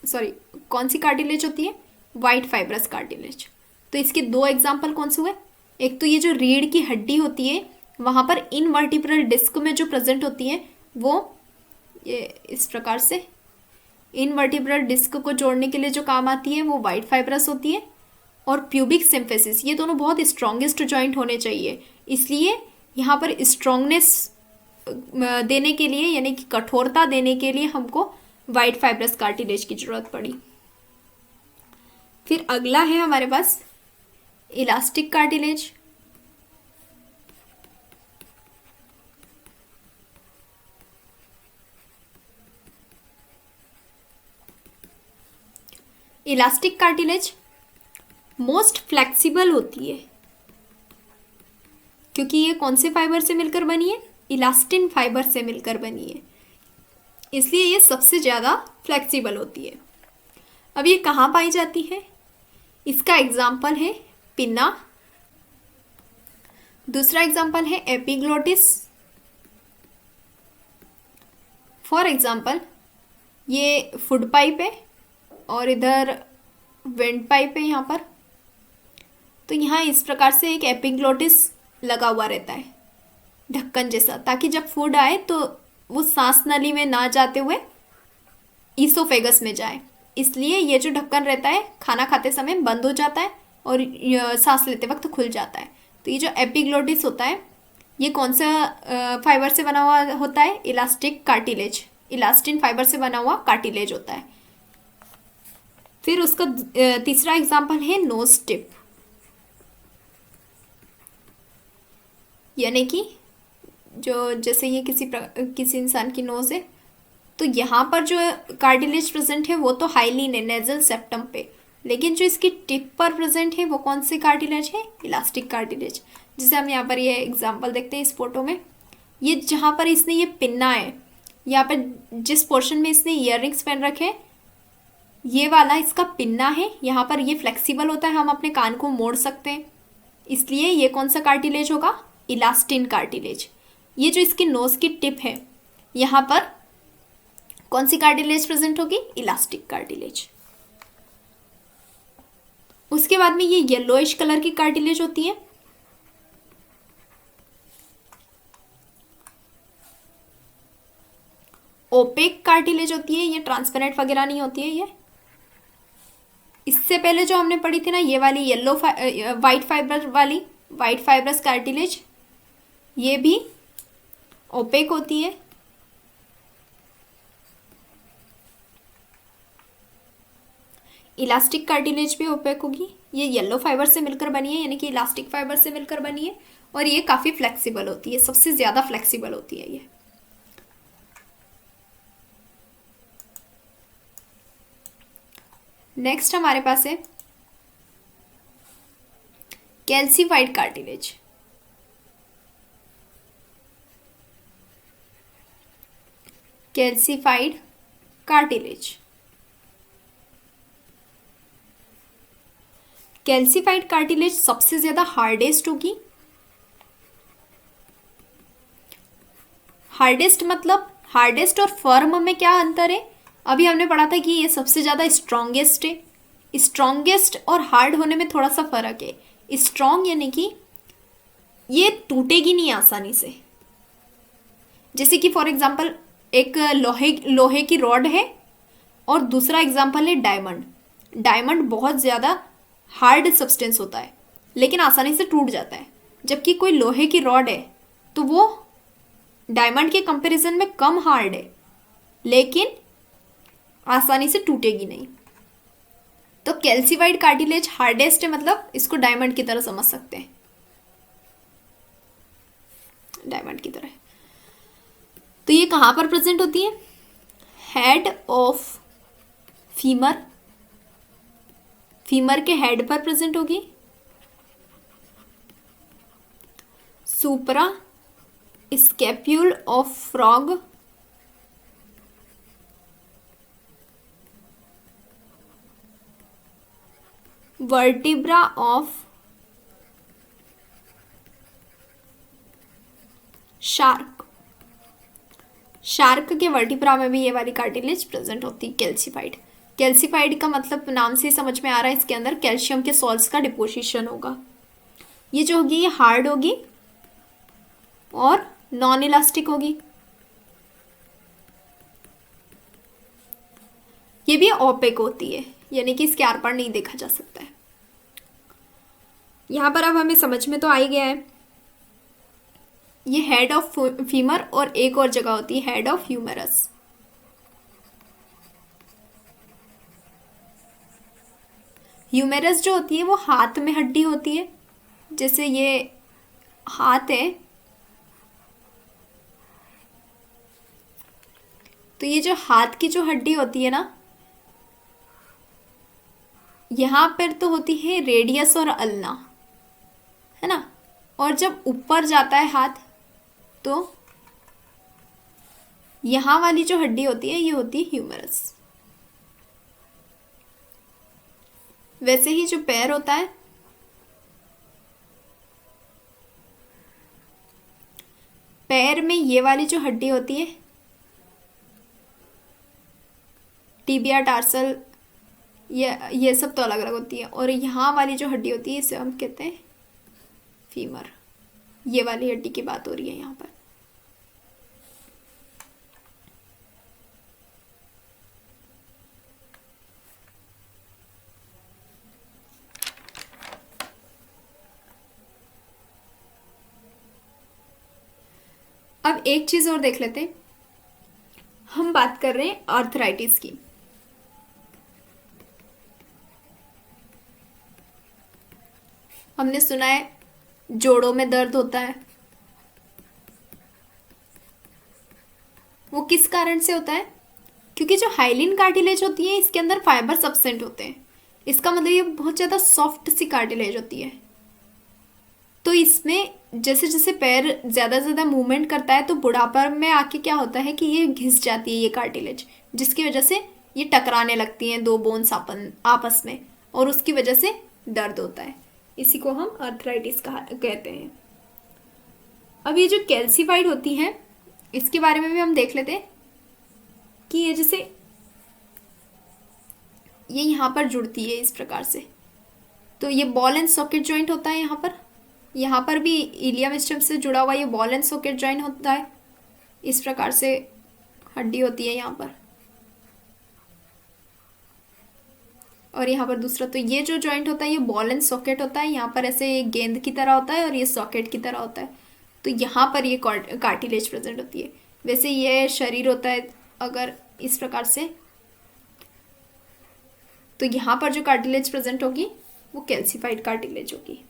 सॉरी कौन सी कार्टिलेज होती है? White fibrous cartilage. तो इसके 2 एग्जाम्पल कौन से हुए? एक तो ये जो रीढ़ की हड्डी होती है वहाँ पर इनवर्टिब्रल डिस्क में जो प्रेजेंट होती है वो ये इस प्रकार से इनवर्टिब्रल डिस्क को जोड़ने के लिए जो काम आती है वो वाइट फाइब्रस होती है। और प्यूबिक सिम्फिसिस, ये दोनों बहुत स्ट्रॉन्गेस्ट जॉइंट होने चाहिए, इसलिए यहाँ पर स्ट्रॉन्गनेस देने के लिए यानी कि कठोरता देने के लिए हमको वाइट फाइब्रस कार्टिलेज की जरूरत पड़ी। फिर अगला है हमारे पास elastic cartilage. Elastic cartilage most flexible होती है क्योंकि ये कौन से फाइबर से मिलकर बनी है? इलास्टिन फाइबर से मिलकर बनी है, इसलिए ये सबसे ज़्यादा फ्लेक्सिबल होती है। अब ये कहाँ पाई जाती है? इसका एग्जाम्पल है पिन्ना, दूसरा एग्जाम्पल है एपिग्लोटिस। फॉर एग्जाम्पल ये फूड पाइप है और इधर वेंट पाइप है यहाँ पर, तो यहाँ इस प्रकार से एक एपिग्लोटिस लगा हुआ रहता है ढक्कन जैसा, ताकि जब फूड आए तो वो सांस नली में ना जाते हुए ईसोफेगस में जाए। इसलिए ये जो ढक्कन रहता है खाना खाते समय बंद हो जाता है और सांस लेते वक्त खुल जाता है। तो ये जो एपिग्लोटिस होता है ये कौन सा फाइबर से बना हुआ होता है? इलास्टिक कार्टिलेज, इलास्टिन फाइबर से बना हुआ कार्टिलेज होता है। फिर उसका तीसरा एग्जाम्पल है नोज टिप, यानी कि जो जैसे ये किसी इंसान की नोज है तो यहाँ पर जो कार्टिलेज प्रेजेंट है वो तो हाइलिन है नेजल सेप्टम पे, लेकिन जो इसकी टिप पर प्रेजेंट है वो कौन सी कार्टिलेज है? Elastic cartilage. जैसे हम यहाँ पर ये एग्जांपल देखते हैं इस फोटो में, ये जहाँ पर इसने ये पिन्ना है, यहाँ पर जिस पोर्शन में इसने ईयररिंग्स पहन रखे ये वाला इसका पिन्ना है, यहाँ पर ये फ्लेक्सिबल होता है, हम अपने कान को मोड़ सकते हैं, इसलिए ये कौन सा कार्टिलेज होगा? Elastin cartilage. ये जो इसकी नोज की टिप है यहाँ पर कौन सी कार्टिलेज प्रेजेंट होगी? Elastic cartilage. उसके बाद में ये येलोइश कलर की कार्टिलेज होती है, ओपेक कार्टिलेज होती है, ये ट्रांसपेरेंट वगैरह नहीं होती है। ये इससे पहले जो हमने पढ़ी थी ना ये वाली येलो वाइट फाइबर वाली वाइट फाइब्रस कार्टिलेज, ये भी ओपेक होती है। इलास्टिक कार्टिलेज भी ओपेक होगी, ये येलो फाइबर से मिलकर बनी है यानी कि इलास्टिक फाइबर से मिलकर बनी है, और ये काफ़ी फ्लेक्सिबल होती है, सबसे ज़्यादा फ्लेक्सिबल होती है ये। नेक्स्ट हमारे पास है calcified cartilage. Calcified cartilage, calcified cartilage सबसे ज्यादा हार्डेस्ट होगी। हार्डेस्ट मतलब हार्डेस्ट और फर्म में क्या अंतर है? अभी हमने पढ़ा था कि ये सबसे ज़्यादा स्ट्रॉन्गेस्ट है। स्ट्रॉन्गेस्ट और हार्ड होने में थोड़ा सा फर्क है। स्ट्रॉन्ग यानी कि ये टूटेगी नहीं आसानी से, जैसे कि फॉर एग्जांपल एक लोहे की रॉड है और दूसरा एग्जांपल है डायमंड। डायमंड बहुत ज़्यादा हार्ड सब्सटेंस होता है लेकिन आसानी से टूट जाता है, जबकि कोई लोहे की रॉड है तो वो डायमंड के कंपैरिजन में कम हार्ड है लेकिन आसानी से टूटेगी नहीं। तो कैल्सीफाइड कार्टिलेज हार्डेस्ट है, मतलब इसको डायमंड की तरह समझ सकते हैं, डायमंड की तरह। तो ये कहाँ पर प्रेजेंट होती है? हेड ऑफ फीमर, फीमर के हेड पर प्रेजेंट होगी। Supra scapula of frog, vertebra of shark, shark के वर्टिब्रा में भी ये वाली कार्टिलेज प्रेजेंट होती है कैल्सीफाइड। कैल्सीफाइड का मतलब नाम से समझ में आ रहा है, इसके अंदर कैल्शियम के सॉल्ट्स का डिपोजिशन होगा। ये जो होगी ये हार्ड होगी और नॉन इलास्टिक होगी। ये भी ओपेक होती है, यानी कि इसके आर पार नहीं देखा जा सकता है। यहां पर अब हमें समझ में तो आ ही गया है। ये हेड ऑफ फीमर और एक और जगह होती है हेड ऑफ ह्यूमरस। ह्यूमेरस जो होती है वो हाथ में हड्डी होती है। जैसे ये हाथ है, तो ये जो हाथ की जो हड्डी होती है ना, यहां पर तो होती है रेडियस और अल्ना, है ना। और जब ऊपर जाता है हाथ तो यहां वाली जो हड्डी होती है ये होती है ह्यूमरस। वैसे ही जो पैर होता है, पैर में ये वाली जो हड्डी होती है टिबिया टार्सल, ये सब तो अलग अलग होती है। और यहाँ वाली जो हड्डी होती है इसे हम कहते हैं फीमर। ये वाली हड्डी की बात हो रही है यहाँ पर। अब एक चीज और देख लेते हैं। हम बात कर रहे हैं आर्थराइटिस की। हमने सुना है जोड़ों में दर्द होता है, वो किस कारण से होता है? क्योंकि जो हाइलिन कार्टिलेज होती है इसके अंदर फाइबर सब्सटेंट होते हैं। इसका मतलब ये बहुत ज़्यादा सॉफ्ट सी कार्टिलेज होती है। तो इसमें जैसे जैसे पैर ज़्यादा ज़्यादा मूवमेंट करता है तो बुढ़ापा में आके क्या होता है कि ये घिस जाती है ये कार्टिलेज, जिसकी वजह से ये टकराने लगती हैं दो बोन्स आपस में, और उसकी वजह से दर्द होता है। इसी को हम आर्थराइटिस कहते हैं। अब ये जो कैल्सिफाइड होती हैं इसके बारे में भी हम देख लेते हैं कि ये जैसे ये यहाँ पर जुड़ती है इस प्रकार से, तो ये बॉल एंड सॉकेट जॉइंट होता है। यहाँ पर भी इलियम स्टम्प से जुड़ा हुआ ये बॉल एंड सॉकेट जॉइंट होता है। इस प्रकार से हड्डी होती है यहाँ पर, और यहाँ पर दूसरा, तो ये जो जॉइंट होता है ये बॉल एंड सॉकेट होता है। यहाँ पर ऐसे गेंद की तरह होता है और ये सॉकेट की तरह होता है। तो यहाँ पर ये कार्टिलेज प्रेजेंट होती है। वैसे ये शरीर होता है अगर इस प्रकार से, तो यहाँ पर जो कार्टिलेज प्रेजेंट होगी वो कैल्सिफाइड कार्टिलेज होगी।